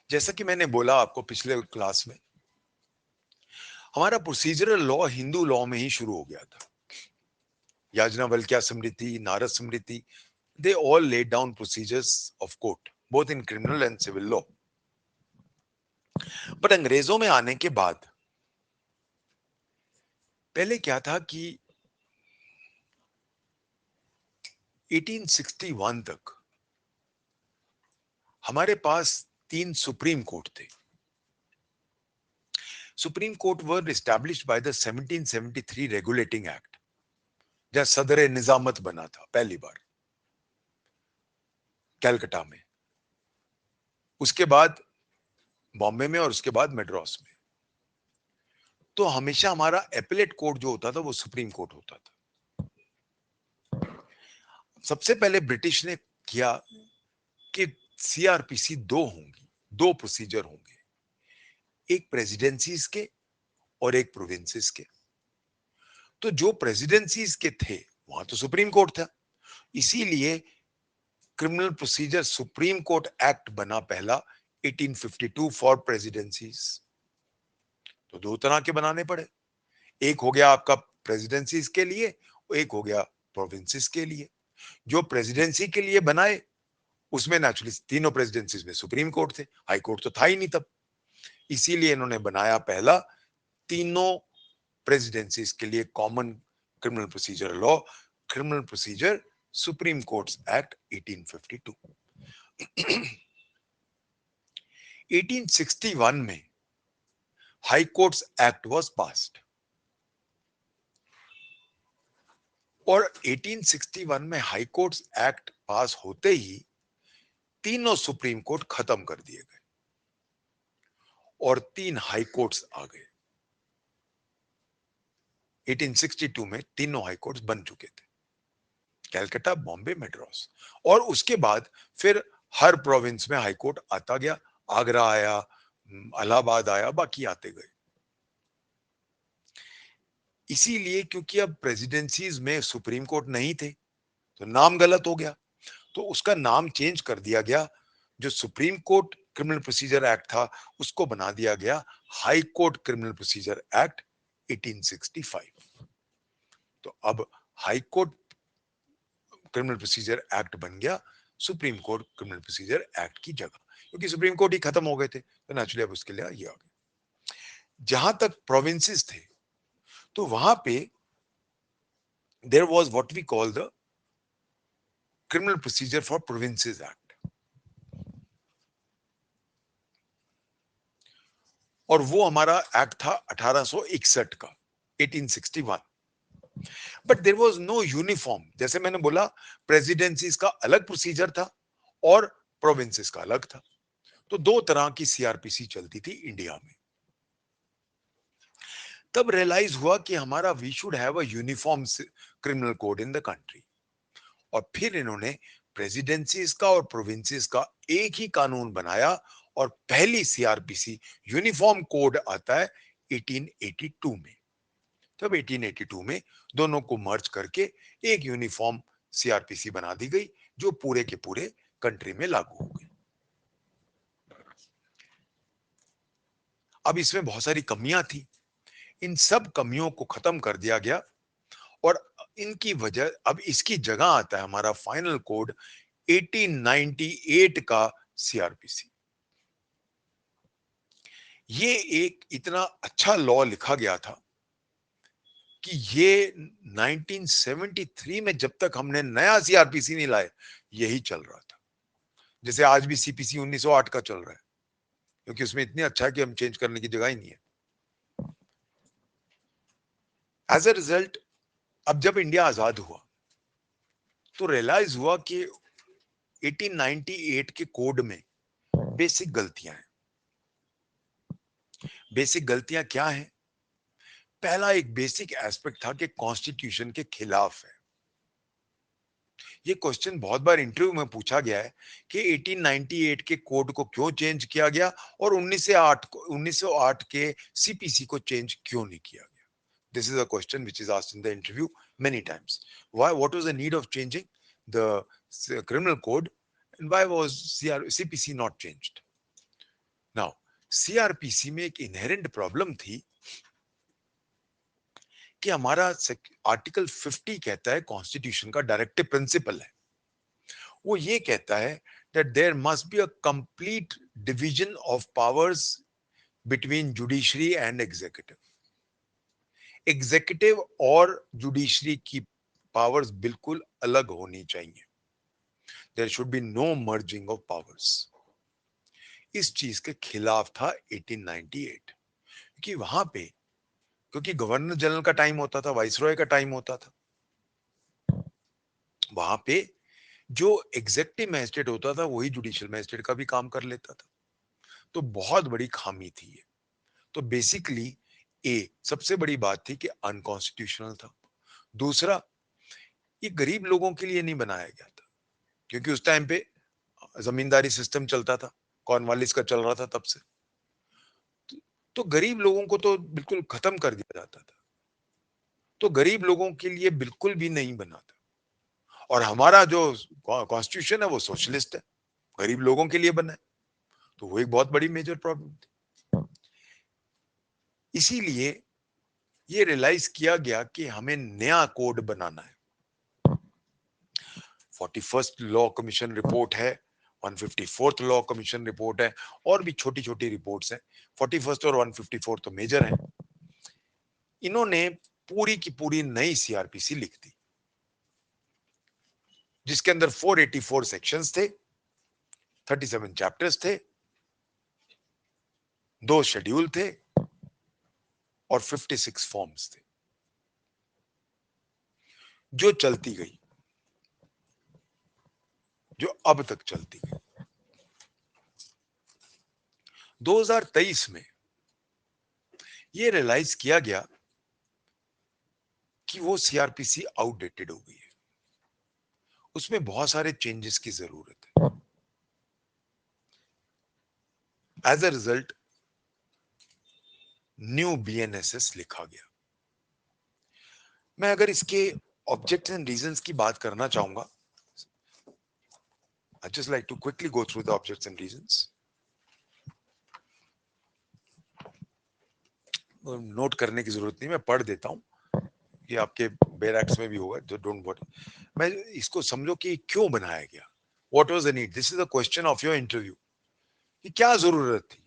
जैसा कि मैंने बोला आपको पिछले क्लास में, हमारा प्रोसीजरल लॉ हिंदू लॉ में ही शुरू हो गया था। याज्ञवल्क्य स्मृति, नारद स्मृति, they all laid down procedures of court both in criminal and civil law. But अंग्रेजों में आने के बाद पहले क्या था कि 1861 तक हमारे पास 3 सुप्रीम कोर्ट थे। Supreme court were established by the 1773 regulating act, जहां सदर निजामत बना था पहली बार कैलकाटा में, उसके बाद बॉम्बे में, और उसके बाद मद्रास में। तो हमेशा हमारा एपेलेट कोर्ट जो होता था वो सुप्रीम कोर्ट होता था। सबसे पहले ब्रिटिश ने किया कि सीआरपीसी 2 होंगी, 2 प्रोसीजर होंगे, एक प्रेसिडेंसीज के और एक प्रोविंसेस के। तो जो प्रेसिडेंसीज के थे वहां तो सुप्रीम कोर्ट था, इसीलिए criminal procedure supreme court act बना पहला 1852 फॉर प्रेसिडेंसीज। तो 2 तरह के बनाने पड़े, एक हो गया आपका प्रेसिडेंसीज के लिए, और एक हो गया प्रोविंसेस के लिए। जो प्रेसिडेंसी के लिए बनाए उसमें नेचुरली तीनों प्रेसिडेंसीज में सुप्रीम कोर्ट थे, हाई कोर्ट तो था ही नहीं तब, इसीलिए इन्होंने बनाया पहला तीनों प्रेसिडेंसीज के लिए common criminal procedure law, criminal procedure supreme courts act 1852। 1861 में high courts act was passed और 1861 में हाई कोर्ट्स एक्ट पास होते ही तीनों सुप्रीम कोर्ट खत्म कर दिए गए और 3 हाई कोर्ट्स आ गए। 1862 में तीनों हाई कोर्ट्स बन चुके थे, कलकत्ता, बॉम्बे, मद्रास। और उसके बाद फिर हर प्रोविंस में हाई कोर्ट आता गया, आगरा आया, इलाहाबाद आया, बाकी आते गए। इसीलिए क्योंकि अब प्रेसिडेंसीज में सुप्रीम कोर्ट नहीं थे तो नाम गलत हो गया, तो उसका नाम चेंज कर दिया गया। जो supreme court criminal procedure act था उसको बना दिया गया high court criminal procedure act 1865। तो अब high court criminal procedure act बन गया supreme court criminal procedure act की जगह, क्योंकि सुप्रीम कोर्ट ही खत्म हो गए थे तो नेचुरली अब उसके लिए ये आ गया। जहां तक प्रोविंसेस थे तो वहां पे there was what we call the criminal procedure for provinces act, और वो हमारा एक्ट था 1861 का, 1861। But there was no uniform, जैसे मैंने बोला प्रेसिडेंसीज का अलग प्रोसीजर था और प्रोविंसेस का अलग था, तो दो तरह की सीआरपीसी चलती थी इंडिया में। तब रियलाइज हुआ कि हमारा we should have a uniform criminal code in the country, और फिर इन्होंने प्रेसिडेंसीज का और प्रोविंसेस का एक ही कानून बनाया और पहली सीआरपीसी यूनिफॉर्म कोड आता है 1882 में। तब 1882 में दोनों को मर्ज करके एक यूनिफॉर्म सीआरपीसी बना दी गई जो पूरे के पूरे कंट्री में लागू हो गई। अब इसमें बहुत सारी कमियां थी, इन सब कमियों को खत्म कर दिया गया और इनकी वजह, अब इसकी जगह आता है हमारा फाइनल कोड 1898 का सीआरपीसी। ये एक इतना अच्छा लॉ लिखा गया था कि ये 1973 में जब तक हमने नया सीआरपीसी नहीं लाए यही चल रहा था, जैसे आज भी सीपीसी 1908 का चल रहा है, क्योंकि उसमें इतनी अच्छा है कि हम चेंज करने की जगह ही नहीं है। एज अ रिजल्ट अब जब इंडिया आजाद हुआ तो रियलाइज हुआ कि 1898 के कोड में बेसिक गलतियां हैं। बेसिक गलतियां क्या हैं? पहला एक बेसिक एस्पेक्ट था कि कॉन्स्टिट्यूशन के खिलाफ है। ये क्वेश्चन बहुत बार इंटरव्यू में पूछा गया है कि 1898 के कोड को क्यों चेंज किया गया और 1908 के सीपीसी को चेंज क्यों नहीं किया गया। This is a question which is asked in the interview many times. Why, what was the need of changing the criminal code and why was CPC not changed? Now CrPC में एक इनहेरेंट प्रॉब्लम थी कि हमारा आर्टिकल 50 कहता है, कॉन्स्टिट्यूशन का डायरेक्टिव प्रिंसिपल है, वो ये कहता है that there must be a complete division of powers between judiciary and executive. Executive और जुडिशरी की पावर्स बिल्कुल अलग होनी चाहिए। There should be no merging of powers. इस चीज के खिलाफ था 1898, क्योंकि वहां पे, क्योंकि गवर्नर जनरल का टाइम होता था, वाइसरॉय का टाइम होता था, वहां पे जो एग्जेक्टिव मैजिस्ट्रेट होता था वही जुडिशियल मैजिस्ट्रेट का भी काम कर लेता था, तो बहुत बड़ी खामी थी ये। तो बेसिकली सबसे बड़ी बात थी कि अनकॉन्स्टिट्यूशनल था। दूसरा, ये गरीब लोगों के लिए नहीं बनाया गया था, क्योंकि उस टाइम पे जमींदारी सिस्टम चलता था, कॉर्नवालिस का चल रहा था तब से, तो गरीब लोगों को तो बिल्कुल खत्म कर दिया जाता था, तो गरीब लोगों के लिए बिल्कुल भी नहीं बना था। और हमारा जो कॉन्स्टिट्यूशन है वो सोशलिस्ट है, गरीब लोगों के लिए बना है, तो वो एक बहुत बड़ी मेजर प्रॉब्लम थी। इसीलिए ये रियलाइज किया गया कि हमें नया कोड बनाना है। 41st लॉ कमीशन रिपोर्ट है, 154th लॉ कमीशन रिपोर्ट है, और भी छोटी छोटी रिपोर्ट्स हैं। 41st और 154 तो मेजर है। इन्होंने पूरी की पूरी नई सीआरपीसी लिख दी, जिसके अंदर 484 सेक्शंस थे, 37 चैप्टर्स थे, 2 शेड्यूल थे और 56 फॉर्म्स थे, जो चलती गई, जो अब तक चलती गई। 2023 में यह रियलाइज किया गया कि वो सीआरपीसी आउटडेटेड हो गई है, उसमें बहुत सारे चेंजेस की जरूरत है। As a result new BNSS लिखा गया। मैं अगर इसके ऑब्जेक्ट्स एंड रीजंस की बात करना चाहूंगा, I just like to quickly go through the objects and reasons. Note करने की जरूरत नहीं, मैं पढ़ देता हूं, ये आपके बैरक्स में भी होगा, जो डोंट वरी। मैं इसको समझो कि क्यों बनाया गया, what was the need, this is the question of your interview, कि क्या जरूरत थी,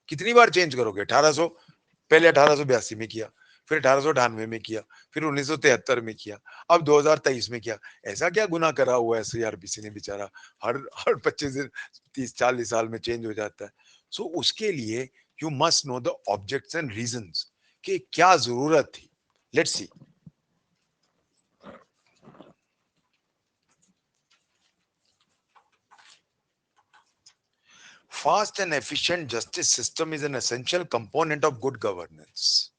कितनी बार चेंज करोगे। 1800 पहले 1882 में किया, फिर 1898 में किया, फिर 1973 में किया, अब 2023 में किया। ऐसा क्या गुनाह करा हुआ है सीआरपीसी ने, बेचारा हर हर 25 दिन 30-40 साल में चेंज हो जाता है। सो उसके लिए you must know the objects and reasons, कि क्या जरूरत थी। Let's see. Fast and efficient justice system is an essential component of good governance.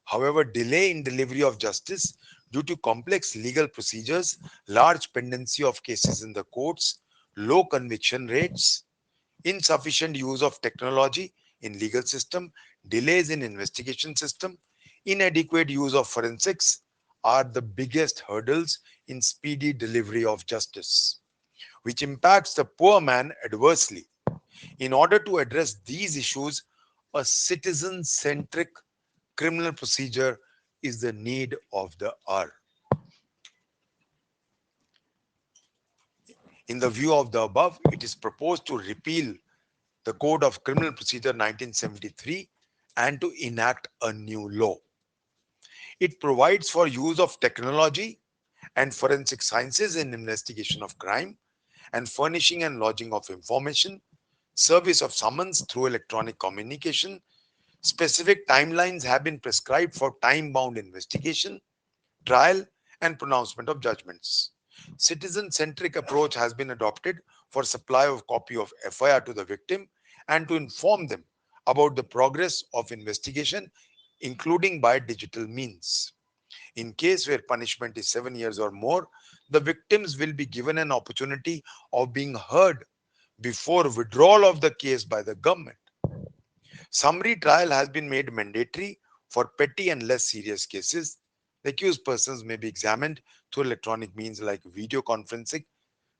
However, delay in delivery of justice due to complex legal procedures, large pendency of cases in the courts, low conviction rates, insufficient use of technology in legal system, delays in investigation system, inadequate use of forensics are the biggest hurdles in speedy delivery of justice, which impacts the poor man adversely. In order to address these issues, a citizen-centric criminal procedure is the need of the hour. In the view of the above, it is proposed to repeal the Code of Criminal Procedure 1973 and to enact a new law. It provides for use of technology and forensic sciences in investigation of crime and furnishing and lodging of information, service of summons through electronic communication. Specific timelines have been prescribed for time-bound investigation, trial, and pronouncement of judgments. Citizen-centric approach has been adopted for supply of copy of FIR to the victim and to inform them about the progress of investigation, including by digital means. In case where punishment is 7 years or more, the victims will be given an opportunity of being heard before withdrawal of the case by the government. Summary trial has been made mandatory for petty and less serious cases. The accused persons may be examined through electronic means like video conferencing.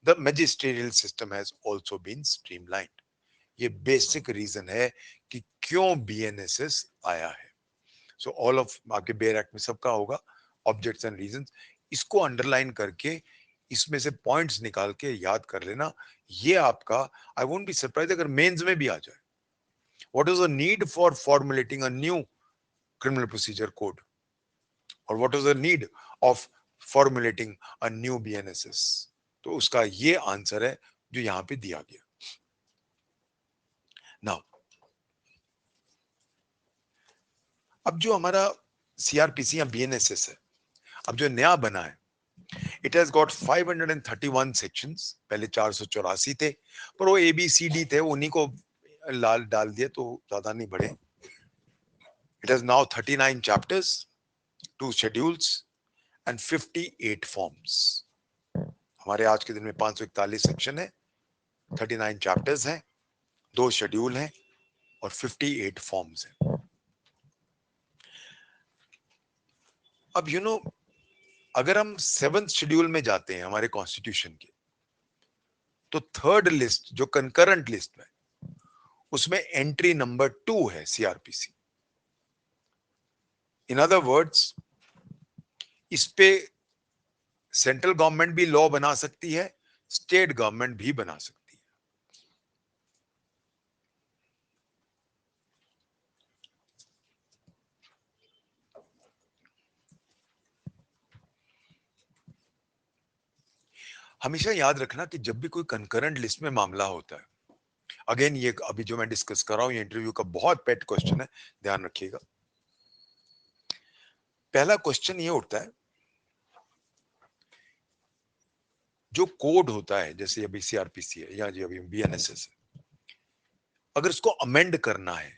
The magisterial system has also been streamlined. ये बेसिक रीजन है कि क्यों बीएनएसएस आया है। सो ऑल ऑफ आपके बेयर एक्ट में सबका होगा ऑब्जेक्ट्स एंड रीजंस, इसको अंडरलाइन करके इसमें से पॉइंट्स निकाल के याद कर लेना। ये आपका, आई वोंट बी सरप्राइज अगर मेंस में भी आ जाए। What is the need for formulating a new criminal procedure code? Or what is the need of formulating a new BNSS? तो उसका ये आंसर है जो यहां पे दिया गया। Now, अब जो हमारा सीआरपीसी या बीएनएसएस है, अब जो नया बना है, इट हैज गॉट 531 सेक्शंस। पहले 484 थे, पर वो एबीसीडी थे, उन्हीं को लाल डाल दिए तो ज्यादा नहीं बढ़े। It has now 39 chapters, 2 schedules and 58 forms. हमारे आज के दिन में 541 सेक्शन है, 39 चैप्टर्स हैं, 2 शेड्यूल हैं और 58 फॉर्म्स हैं। अब अगर हम 7th शेड्यूल में जाते हैं हमारे कॉन्स्टिट्यूशन के, तो थर्ड लिस्ट जो कंकरेंट लिस्ट में, उसमें एंट्री नंबर 2 है सीआरपीसी। इन अदर वर्ड्स, इस पे सेंट्रल गवर्नमेंट भी लॉ बना सकती है, स्टेट गवर्नमेंट भी बना सकती है। हमेशा याद रखना कि जब भी कोई कंकरेंट लिस्ट में मामला होता है, अगेन ये अभी जो मैं डिस्कस कर रहा हूं, ये इंटरव्यू का बहुत पेट क्वेश्चन है, ध्यान रखिएगा। पहला क्वेश्चन ये उठता है, जो कोड होता है, जैसे अभी सीआरपीसी है या जी अभी बीएनएसएस है, अगर इसको अमेंड करना है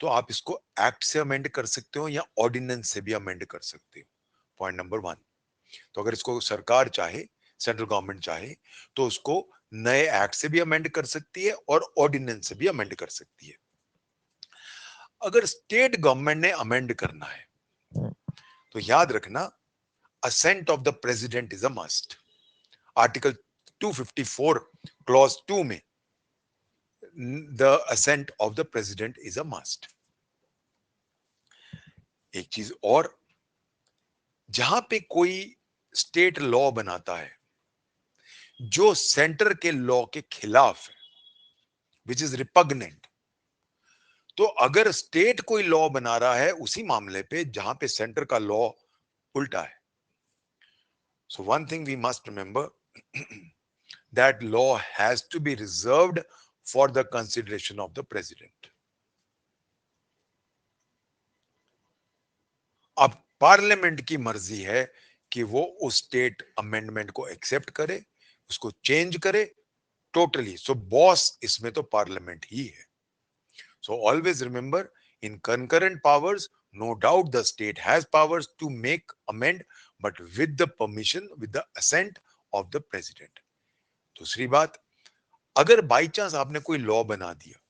तो आप इसको एक्ट से अमेंड कर सकते हो या ऑर्डिनेंस से भी अमेंड कर सकते हो। Point number 1। तो अगर इसको सरकार चाहे, सेंट्रल गवर्नमेंट चाहे, तो उसको नए एक्ट से भी अमेंड कर सकती है और ऑर्डिनेंस से भी अमेंड कर सकती है। अगर स्टेट गवर्नमेंट ने अमेंड करना है तो याद रखना, assent of the president is a must. Article 254 clause 2 में the assent of the president is a must. एक चीज और, जहां पे कोई स्टेट लॉ बनाता है जो सेंटर के लॉ के खिलाफ है, विच इज रिपग्नेंट, तो अगर स्टेट कोई लॉ बना रहा है उसी मामले पे जहां पे सेंटर का लॉ उल्टा है, so one thing we must remember that law has to be reserved for the consideration of the president. अब पार्लियामेंट की मर्जी है कि वो उस स्टेट अमेंडमेंट को एक्सेप्ट करे, उसको चेंज करे टोटली। सो बॉस इसमें तो पार्लियामेंट ही है। So always remember, in concurrent powers, no doubt the state has powers to make amend, but with the permission, with the assent of the president. दूसरी बात, अगर बाई चांस आपने कोई लॉ बना दिया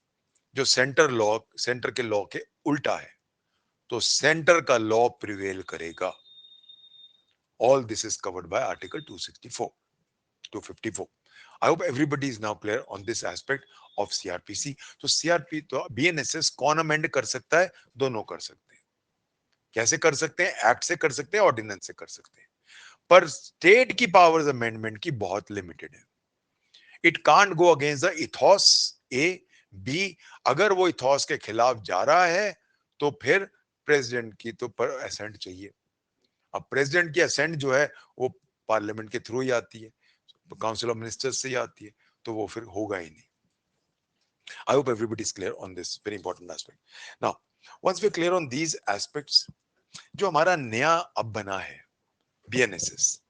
जो सेंटर के लॉ के उल्टा है, तो सेंटर का लॉ प्रिवेल करेगा। All this is covered by Article 264, 254. I hope everybody is now clear on this aspect of CRPC. तो CRP तो BNSS कौन अमेंड कर सकता है? दोनों कर सकते हैं। कैसे कर सकते हैं? एक्ट से कर सकते हैं, ऑर्डिनेंस से कर सकते हैं। पर स्टेट की पावर्स अमेंडमेंट की बहुत लिमिटेड है। It can't go against the ethos A B. अगर वो इथॉस के खिलाफ जा रहा है तो फिर प्रेसिडेंट की तो पर असेंट चाहिए। अब प्रेसिडेंट की असेंट जो है वो पार्लियामेंट के थ्रू ही आती है, काउंसिल ऑफ मिनिस्टर्स से ही आती है, तो वो फिर होगा ही नहीं। I hope everybody is clear on this very important aspect. Now, once we're clear on these aspects, जो हमारा नया अब बना है बीएनएसएस,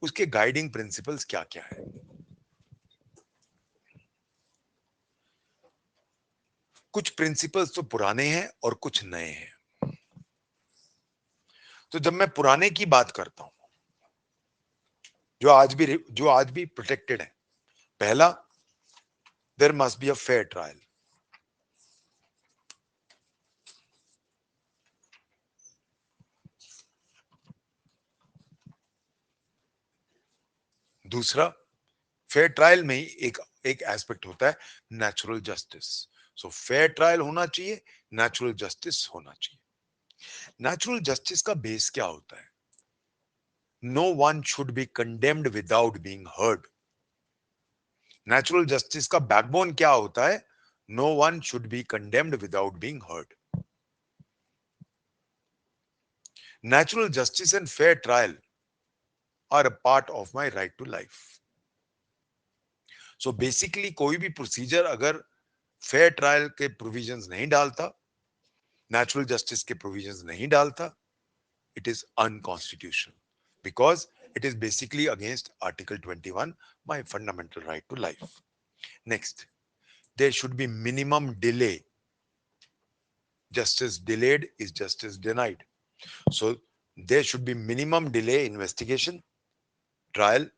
उसके गाइडिंग प्रिंसिपल्स क्या क्या है? कुछ प्रिंसिपल्स तो पुराने हैं और कुछ नए हैं। तो जब मैं पुराने की बात करता हूं, जो आज भी प्रोटेक्टेड है, पहला, there must be a fair trial. दूसरा, फेयर ट्रायल में ही एक एक एस्पेक्ट होता है natural justice. So fair trial होना चाहिए, नेचुरल जस्टिस होना चाहिए। नेचुरल जस्टिस का बेस क्या होता है? No one should be condemned without being heard. Natural justice का बैकबोन क्या होता है? No one should be condemned without being heard. Natural justice and fair trial are a part of my right to life. So basically कोई भी प्रोसीजर अगर फेयर ट्रायल के प्रोविजंस नहीं डालता, नेचुरल जस्टिस के प्रोविजंस नहीं डालता, it is unconstitutional because it is basically against Article 21, my fundamental right to life. Next, there should be minimum delay. Justice delayed is justice denied. So there should be minimum delay investigation, trial,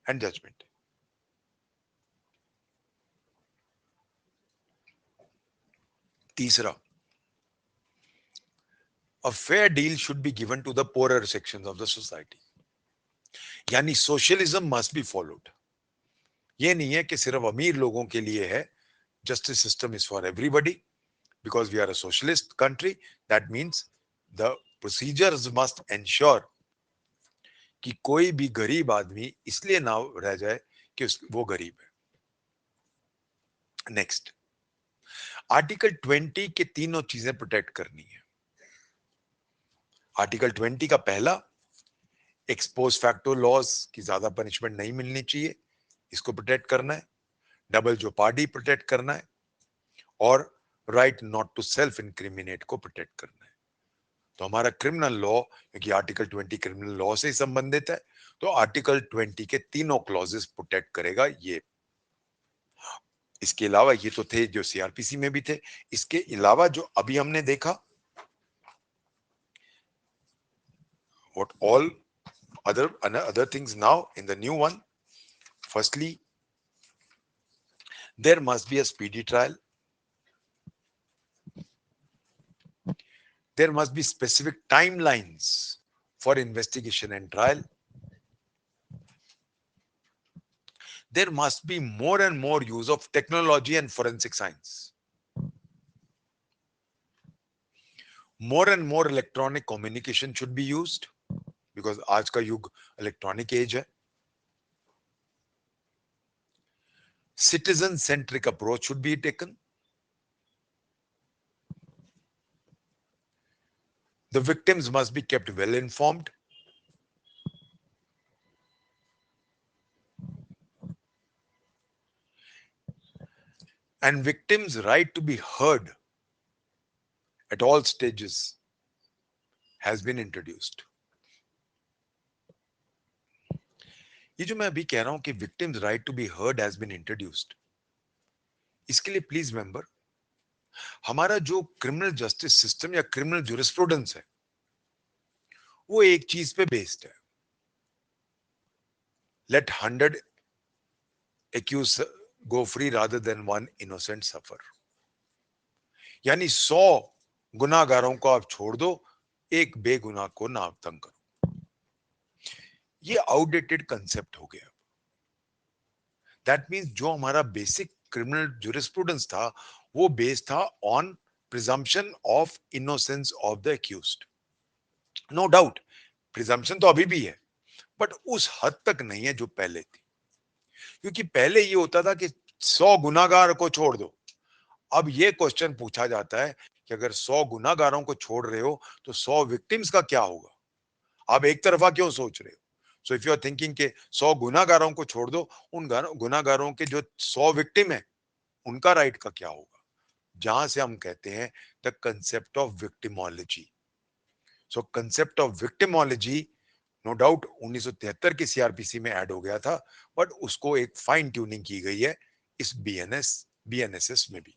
and judgment. Teesra, a fair deal should be given to the poorer sections of the society. यानी socialism must be followed. ये नहीं है कि सिर्फ अमीर लोगों के लिए है। Justice system is for everybody. Because we are a socialist country, that means the procedures must ensure कि कोई भी गरीब आदमी इसलिए ना रह जाए कि वो गरीब है। नेक्स्ट, आर्टिकल 20 के तीनों चीजें प्रोटेक्ट करनी है। आर्टिकल 20 का पहला, एक्सपोज फैक्टो लॉज की ज्यादा पनिशमेंट नहीं मिलनी चाहिए, इसको प्रोटेक्ट करना है। डबल जोपार्डी प्रोटेक्ट करना है, और right not to self incriminate को प्रोटेक्ट करना है। तो हमारा क्रिमिनल लॉ, क्योंकि आर्टिकल 20 क्रिमिनल लॉ से ही संबंधित है, तो आर्टिकल 20 के तीनों क्लॉजेस प्रोटेक्ट करेगा ये। इसके अलावा ये तो थे जो सीआरपीसी में भी थे, इसके अलावा जो अभी हमने देखा, what all other things now in the new one. Firstly, there must be a speedy trial. There must be specific timelines for investigation and trial. There must be more and more use of technology and forensic science. More and more electronic communication should be used, because आज का युग इलेक्ट्रॉनिक एज है. Citizen centric approach should be taken. The victims must be kept well informed. And victims' right to be heard at all stages has been introduced. ये जो मैं अभी कह रहा हूं कि victims' right to be heard has been introduced, इसके लिए प्लीज मेंबर, हमारा जो क्रिमिनल जस्टिस सिस्टम या क्रिमिनल ज्यूरिस्प्रूडेंस है, वो एक चीज पे बेस्ड है, late 100 accused go free rather than one innocent suffer. यानी 100 गुनाहगारों को आप छोड़ दो, एक बेगुनाह को ना तंग करो. ये आउटडेटेड कंसेप्ट हो गया. दैट मींस जो हमारा बेसिक क्रिमिनल ज्यूरिस्प्रूडेंस था, वो बेस्ड था on presumption of innocence of the accused. No doubt presumption तो अभी भी है, बट उस हद तक नहीं है जो पहले थी. क्योंकि पहले ये होता था कि 100 गुनाहगार को छोड़ दो. अब ये क्वेश्चन पूछा जाता है कि अगर 100 गुनाहगारों को छोड़ रहे हो तो 100 विक्टिम्स का क्या होगा? आप एक तरफा क्यों सोच रहे हो? So if you are thinking के 100 गुनाहगारों को छोड़ दो, उन गुनाहगारों के जो 100 विक्टिम है, उनका राइट का क्या होगा? जहां से हम कहते हैं the concept of victimology. So concept of victimology no doubt 1973 की सीआरपीसी में ऐड हो गया था, बट उसको एक फाइन ट्यूनिंग की गई है इस बीएनएसएस में भी.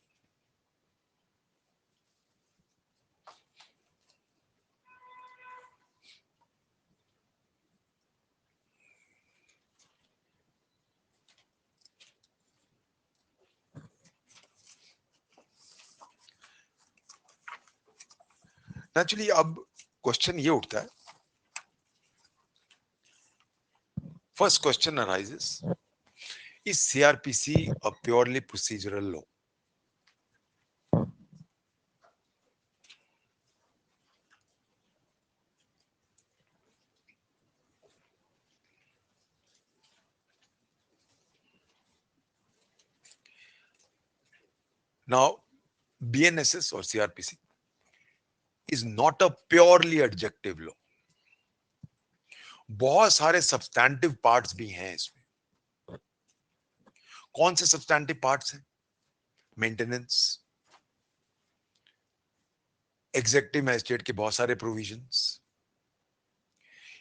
नेचुरली अब क्वेश्चन ये उठता है, first question arises, is CrPC a purely procedural law? Now BNSS और CrPC is not a purely adjective law. बहुत सारे सब्सटैंटिव पार्ट्स भी हैं इसमें. कौन से सब्सटैंटिव पार्ट्स हैं? मेंटेनेंस, एग्जीक्यूटिव मैजिस्ट्रेट के बहुत सारे प्रोविजंस,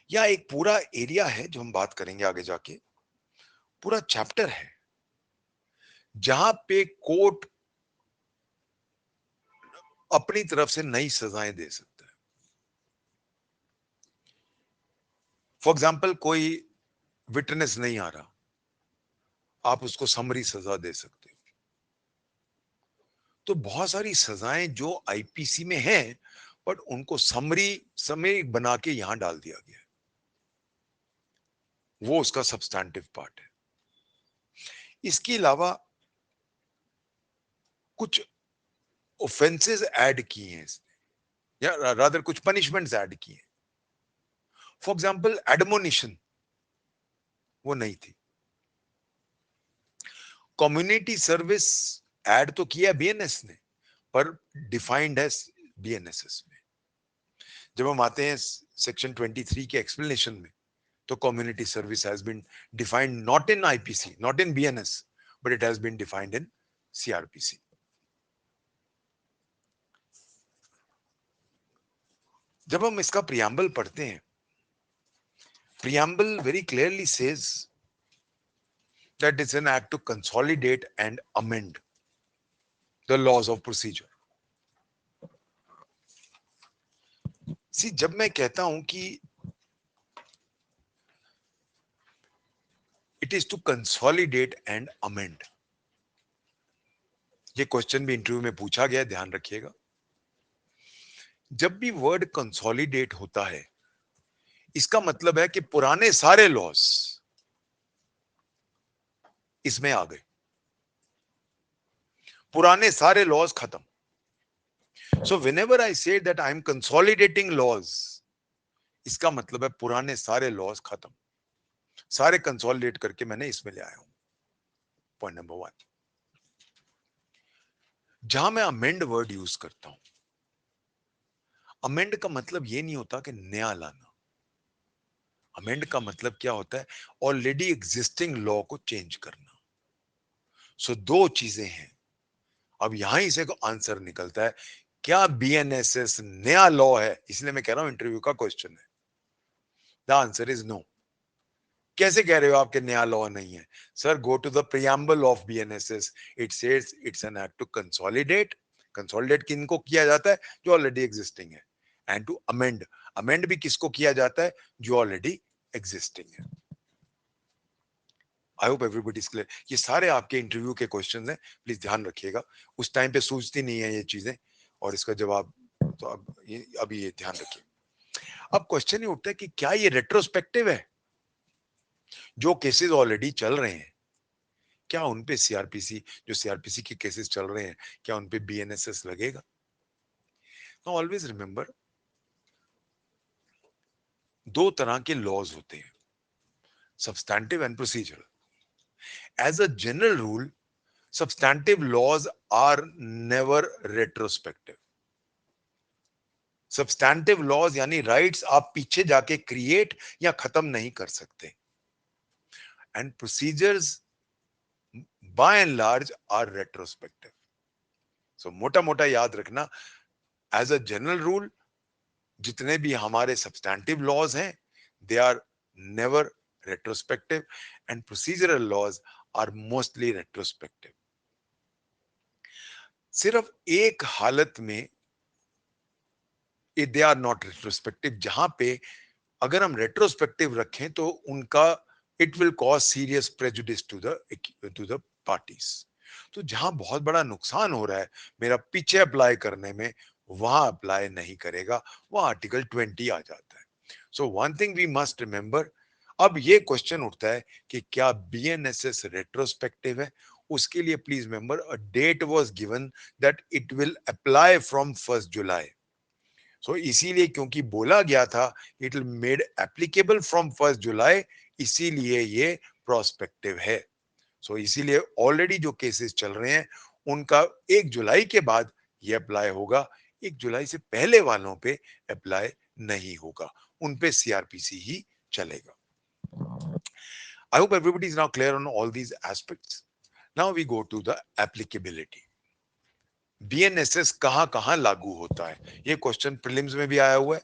या एक पूरा एरिया है जो हम बात करेंगे आगे जाके, पूरा चैप्टर है जहां पे कोर्ट अपनी तरफ से नई सजाएं दे सकता है. फॉर एग्जाम्पल, कोई विटनेस नहीं आ रहा, आप उसको समरी सजा दे सकते हो. तो बहुत सारी सजाएं जो आईपीसी में हैं, बट उनको समरी बना के यहां डाल दिया गया है. वो उसका सब्सटैंटिव पार्ट है. इसके अलावा कुछ ऑफेंसेस ऐड किए हैं इसने, या रादर कुछ पनिशमेंट्स ऐड किए हैं. फॉर एग्जाम्पल, एडमोनिशन वो नहीं थी. कम्युनिटी सर्विस ऐड तो किया बीएनएस ने, पर डिफाइंड है बीएनएसएस में. जब हम आते हैं सेक्शन 23 के एक्सप्लेनेशन में, तो community service has been defined not in IPC, not in BNS, but it has been defined in CRPC. जब हम इसका प्रियम्बल पढ़ते हैं, preamble very clearly says that it's an act to consolidate and amend the laws of procedure. See, जब मैं कहता हूं कि it is to consolidate and amend, ये क्वेश्चन भी इंटरव्यू में पूछा गया, ध्यान रखिएगा. जब भी वर्ड कंसोलिडेट होता है, इसका मतलब है कि पुराने सारे लॉस इसमें आ गए, पुराने सारे लॉस खत्म. सो whenever I say that I am consolidating laws, इसका मतलब है पुराने सारे लॉस खत्म, सारे कंसोलिडेट करके मैंने इसमें ले आया हूं. Point number 1. जहां मैं अमेंड वर्ड यूज करता हूं, अमेंड का मतलब ये नहीं होता कि नया लाना. अमेंड का मतलब क्या होता है? ऑलरेडी एग्जिस्टिंग लॉ को चेंज करना. सो दो चीजें हैं. अब यहां से आंसर निकलता है, क्या बीएनएसएस नया लॉ है? इसलिए मैं कह रहा हूं इंटरव्यू का क्वेश्चन है. The answer is no. कैसे कह रहे हो आपके नया लॉ नहीं है? Sir, go to the preamble of BNSS. It says it's an act to consolidate. Consolidate किनको किया जाता है? जो ऑलरेडी एग्जिस्टिंग है. एंड टू अमेंड, अमेंड भी किसको किया जाता है? जो ऑलरेडी एग्जिस्टिंग है. I hope everybody is clear. ये सारे आपके इंटरव्यू के क्वेश्चंस हैं, प्लीज ध्यान रखिएगा. उस टाइम पे सूझती नहीं है ये चीजें, और इसका जवाब तो अभी ये ध्यान रखिए. अब क्वेश्चन ये उठता है कि क्या ये रेट्रोस्पेक्टिव है? जो केसेस ऑलरेडी चल रहे हैं, क्या उनपे सीआरपीसी, जो सीआरपीसी के केसेस चल रहे हैं, क्या उनपे बीएनएसएस लगेगा? तो ऑलवेज रिमेंबर, दो तरह के लॉज होते हैं, substantive and procedural. As a general rule, substantive laws are never retrospective. Substantive laws यानी राइट्स आप पीछे जाके क्रिएट या खत्म नहीं कर सकते. And procedures by and large are retrospective. So मोटा मोटा याद रखना, एज अ जनरल रूल जितने भी हमारे सब्सटैंटिव लॉज हैं, they are never retrospective, and procedural laws are mostly retrospective. सिर्फ एक हालत में दे आर नॉट रेट्रोस्पेक्टिव, जहां पे अगर हम रेट्रोस्पेक्टिव रखें तो उनका it will cause serious prejudice to the parties. तो जहां बहुत बड़ा नुकसान हो रहा है मेरा पीछे अप्लाई करने में, वहां अप्लाई नहीं करेगा, वहां आर्टिकल 20 आ जाता है. So one thing we must remember. अब ये क्वेश्चन उठता है कि क्या बीएनएसएस रेट्रोस्पेक्टिव है? उसके लिए please remember, a date was given that it will apply from 1 July. So इसीलिए, क्योंकि बोला गया था it will made applicable from 1 July, इसीलिए ये प्रोस्पेक्टिव है. सो इसीलिए ऑलरेडी जो केसेस चल रहे हैं उनका 1 जुलाई के बाद ये अप्लाई होगा, 1 जुलाई से पहले वालों पे अप्लाई नहीं होगा, उन पे सीआरपीसी ही चलेगा. I hope everybody is now clear on all these aspects. Now we go to the applicability. BNSS कहां कहां लागू होता है? ये क्वेश्चन प्रीलिम्स में भी आया हुआ है,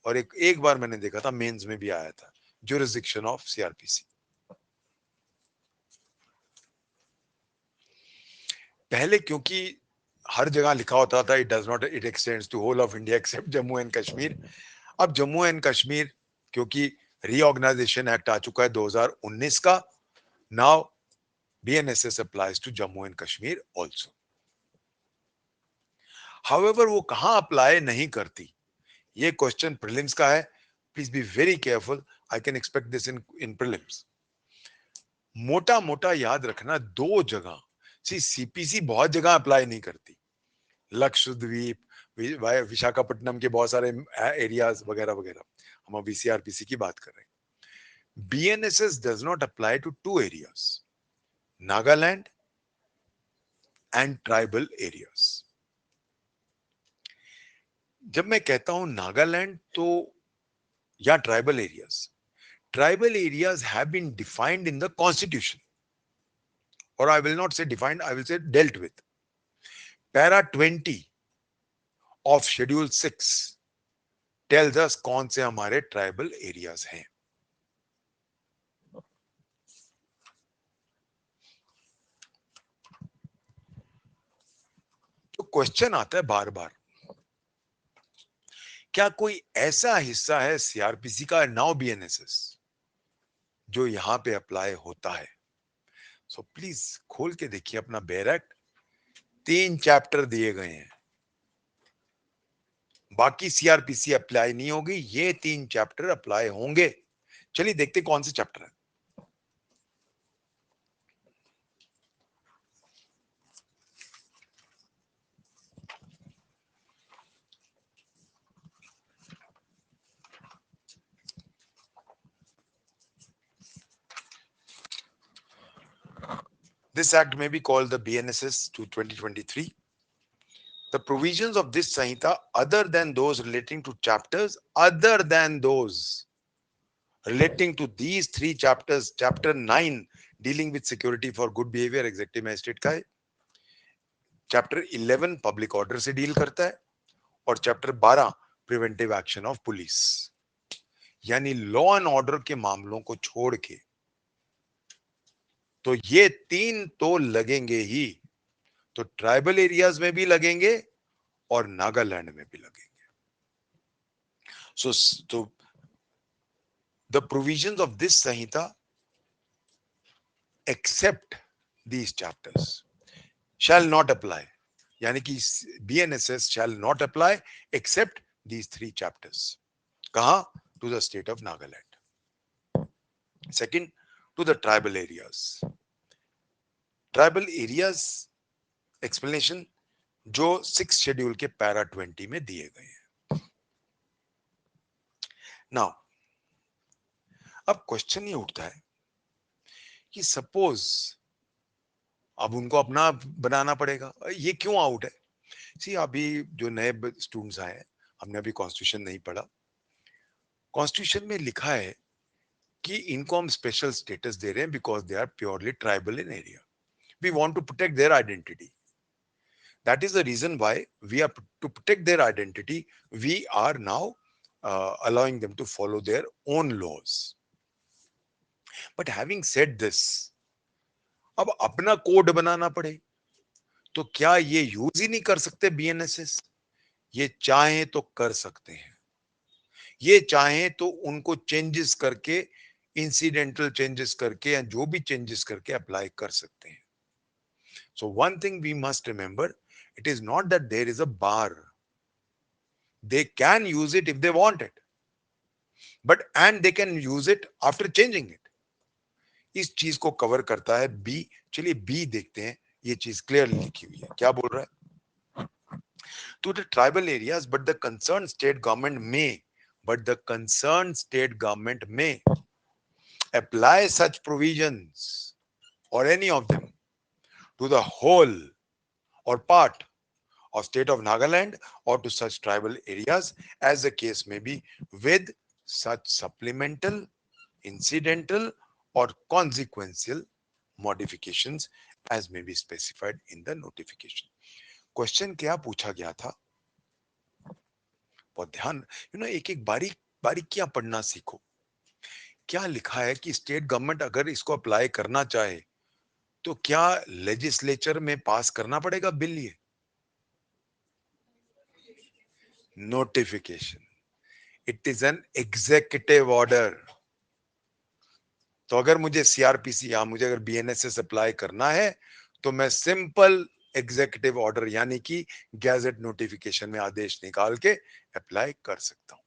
और एक बार मैंने देखा था मेंस में भी आया था. Jurisdiction of CrPC. पहले क्योंकि हर जगह लिखा होता था it does not, it extends to whole of India except Jammu and Kashmir. अब जम्मू एंड कश्मीर, क्योंकि रीऑर्गेनाइजेशन एक्ट आ चुका है 2019 का, now BNSS applies to Jammu and Kashmir also. However वो कहां अप्लाई नहीं करती, ये क्वेश्चन प्रीलिम्स का है. Please be very careful. I can expect this in prelims. मोटा मोटा याद रखना, दो जगह. सीपीसी बहुत जगह अप्लाई नहीं करती. लक्षद्वीप, विशाखापट्टनम के बहुत सारे एरियाज वगैरह वगैरह, हम अभी सीआरपीसी की बात कर रहे हैं. BNSS does not apply to 2 areas, Nagaland and tribal areas. जब मैं कहता हूं नागालैंड तो या tribal areas, tribal areas have been defined in the constitution, or I will not say defined, I will say dealt with. Para 20 of schedule 6 tells us कौन से हमारे ट्राइबल एरियाज हैं. तो क्वेश्चन आता है बार बार, क्या कोई ऐसा हिस्सा है सीआरपीसी का, नाउ बीएनएसएस, जो यहां पे अप्लाई होता है? सो प्लीज खोल के देखिए अपना बेयर एक्ट. 3 चैप्टर दिए गए हैं, बाकी सीआरपीसी अप्लाई नहीं होगी, ये 3 चैप्टर अप्लाई होंगे. चलिए देखते कौन से चैप्टर है. This act may be called the BNSS to 2023. The provisions of this Sanhita, other than those relating to chapters, other than those relating to these 3 chapters, chapter 9 dealing with security for good behavior executive magistrate का है, chapter 11 public order से deal करता है, और chapter 12 preventive action of police. यानी लॉ एंड ऑर्डर के मामलों को छोड़ के तो ये 3 तो लगेंगे ही. तो ट्राइबल एरियाज में भी लगेंगे और नागालैंड में भी लगेंगे. So the provisions of this Sanhita except these chapters shall not apply. यानी कि BNSS shall not apply except these 3 chapters. कहां? To the state of Nagaland. Second, to the tribal areas. Tribal areas explanation जो 6 शेड्यूल के पैरा 20 में दिए गए हैं. नाउ अब क्वेश्चन ये उठता है कि सपोज अब उनको अपना बनाना पड़ेगा. ये क्यों आउट है? सी अभी जो नए स्टूडेंट्स आए हैं, हमने अभी कॉन्स्टिट्यूशन नहीं पढ़ा. कॉन्स्टिट्यूशन में लिखा है कि इनको हम स्पेशल स्टेटस दे रहे हैं because they are purely tribal in area. We want to protect their identity. That is the reason why we are, to protect their identity, we are now allowing them to follow their own laws. But having said this, अब अपना कोड बनाना पड़े तो क्या ये यूज ही नहीं कर सकते बीएनएसएस? ये चाहे तो कर सकते हैं. ये चाहे तो उनको चेंजेस करके, इंसिडेंटल चेंजेस करके या जो भी चेंजेस करके अप्लाई कर सकते हैं. So one thing we must remember, it is not that there is a bar. They can use it if they want it, and they can use it after changing it. इस चीज को कवर करता है बी. चलिए बी देखते हैं. ये चीज क्लियरली लिखी हुई है. क्या बोल रहा है? To the tribal areas, but the concerned state government may apply such provisions or any of them to the whole or part of state of Nagaland or to such tribal areas as the case may be, with such supplemental, incidental or consequential modifications as may be specified in the notification. Question क्या पूछा गया था? बहुत ध्यान, एक एक बारीकियां पढ़ना सीखो. क्या लिखा है कि स्टेट गवर्नमेंट अगर इसको अप्लाई करना चाहे तो क्या लेजिस्लेचर में पास करना पड़ेगा बिल? ये notification, it is an executive order. तो अगर मुझे सीआरपीसी या मुझे अगर बीएनएसएस अप्लाई करना है तो मैं सिंपल एग्जीक्यूटिव ऑर्डर यानी कि गैजेट नोटिफिकेशन में आदेश निकाल के अप्लाई कर सकता हूं.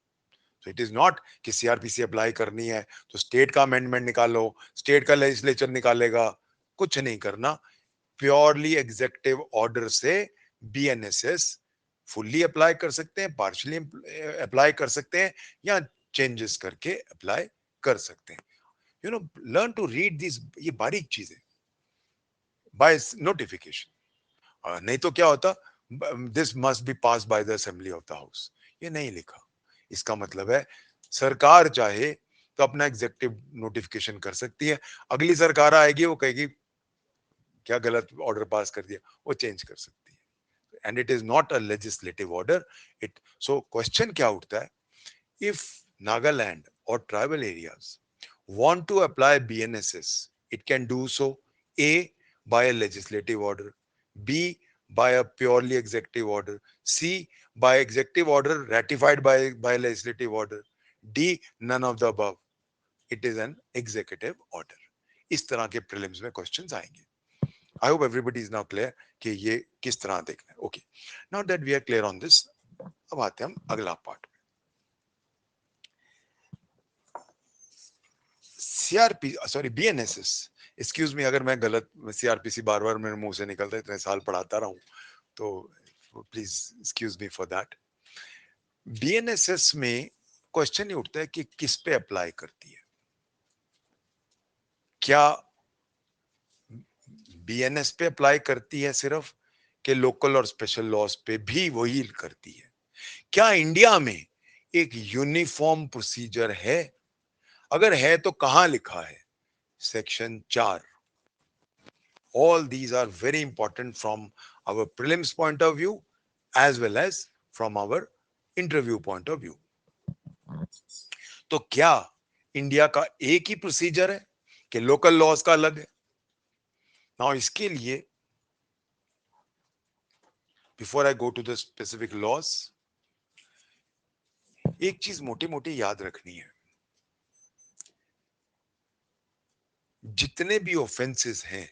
तो इट इज नॉट कि सीआरपीसी अप्लाई करनी है तो स्टेट का अमेंडमेंट निकालो, स्टेट का लेजिस्लेचर निकालेगा. कुछ नहीं करना. प्योरली एग्जीक्यूटिव ऑर्डर से बीएनएसएस फुल्ली अप्लाई कर सकते हैं, पार्शियली अप्लाई कर सकते हैं, या चेंजेस करके अप्लाई कर सकते हैं. Learn to read this. ये बारीक चीजें बाय नोटिफिकेशन. नहीं तो क्या होता, this must be pass by the assembly of the house. ये नहीं लिखा. इसका मतलब है सरकार चाहे तो अपना एग्जीक्यूटिव नोटिफिकेशन कर सकती है। अगली सरकार आएगी, वो कहेगी क्या गलत ऑर्डर पास कर दिया, वो चेंज कर सकती है। And it is not a legislative order. It so question क्या उठता है, if Nagaland or tribal areas want to apply BNSS, it can do so A, by a legislative order, B, by a purely executive order, C, by executive order ratified by legislative order, D, none of the above. It is an executive order. इस तरह के prelims में questions आएंगे. I hope everybody is now clear कि ये किस तरह देखना है. Okay. Now that we are clear on this, अब आते हैं हम अगला part. CRP sorry BNSS, excuse me अगर मैं गलत, सीआरपीसी बार बार मेरे मुंह से निकलता है, इतने साल पढ़ाता रहा हूं, तो please excuse me for that. BNSS में क्वेश्चन ये उठता है कि किस पे अप्लाई करती है. क्या बीएनएस पे अप्लाई करती है सिर्फ, कि लोकल और स्पेशल लॉज पे भी वही करती है? क्या इंडिया में एक यूनिफॉर्म प्रोसीजर है? अगर है तो कहां लिखा है? Section 4. All these are very important from our prelims point of view as well as from our interview point of view. तो क्या इंडिया का एक ही प्रोसीजर है कि लोकल लॉज का अलग है? नाउ इसके लिए before I go to the specific laws, एक चीज मोटी मोटी याद रखनी है. जितने भी ऑफेंसेस हैं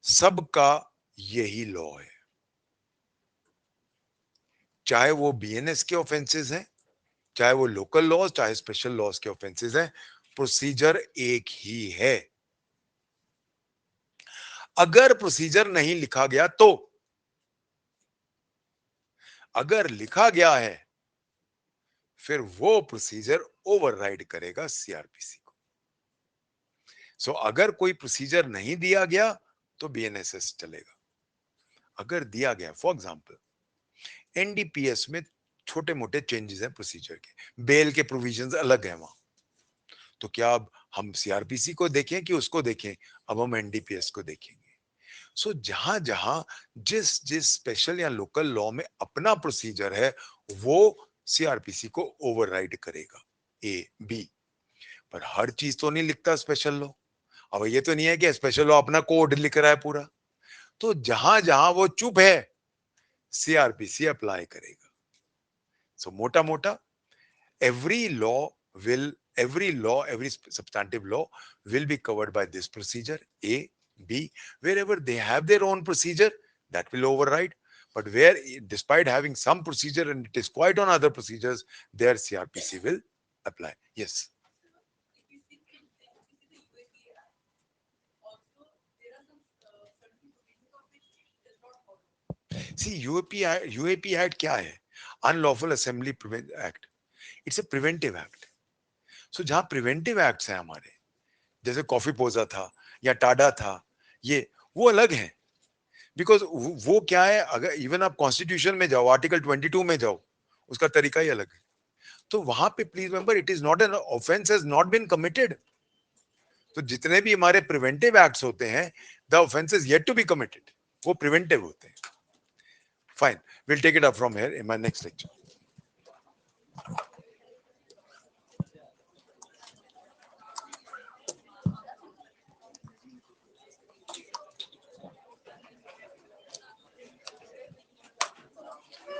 सबका यही लॉ है, चाहे वो बीएनएस के ऑफेंसेस हैं, चाहे वो लोकल लॉज, चाहे स्पेशल लॉज के ऑफेंसेस हैं, प्रोसीजर एक ही है. अगर प्रोसीजर नहीं लिखा गया तो, अगर लिखा गया है फिर वो प्रोसीजर ओवरराइड करेगा सीआरपीसी को. सो अगर कोई प्रोसीजर नहीं दिया गया तो बीएनएसएस चलेगा. अगर दिया गया, फॉर एग्जांपल एनडीपीएस में छोटे मोटे चेंजेस हैं प्रोसीजर के, बेल के प्रोविजंस अलग हैं वहां, तो क्या अब हम सीआरपीसी को देखें कि उसको देखें? अब हम एनडीपीएस को देखेंगे. सो जहां जहां जिस जिस स्पेशल या लोकल लॉ में अपना प्रोसीजर है वो सीआरपीसी को ओवरराइड करेगा. A B. पर हर चीज तो नहीं लिखता स्पेशल लॉ. अब ये तो नहीं है कि स्पेशल लॉ अपना कोड लिख रहा है पूरा. तो जहां जहां वो चुप है सीआरपीसी अप्लाई करेगा. सो मोटा मोटा every law every substantive law will be covered by this procedure A, B. Wherever they have their own procedure, that will override. But where, despite having some procedure and it is quite on other procedures, their CRPC will apply. Yes. See, UAP Act क्या है? Unlawful Assembly Act. It's a preventive act. So जहां preventive acts हैं हमारे, जैसे कॉफी पोजा था या टाडा था, ये वो अलग है. बिकॉज वो क्या है, अगर इवन आप कॉन्स्टिट्यूशन में जाओ, आर्टिकल 22 में जाओ, उसका तरीका ही अलग है. तो वहां पे please remember, it is not an offence has not been committed. तो जितने भी हमारे प्रिवेंटिव एक्ट्स होते हैं, the offence is yet to be committed, वो प्रिवेंटिव होते हैं. Fine, will take it up from here in my next lecture.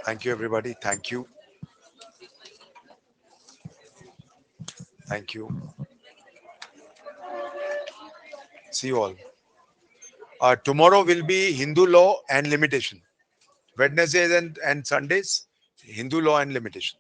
Thank you, everybody. Thank you. Thank you. See you all. Tomorrow will be Hindu law and limitation. Wednesdays and Sundays, Hindu law and limitation.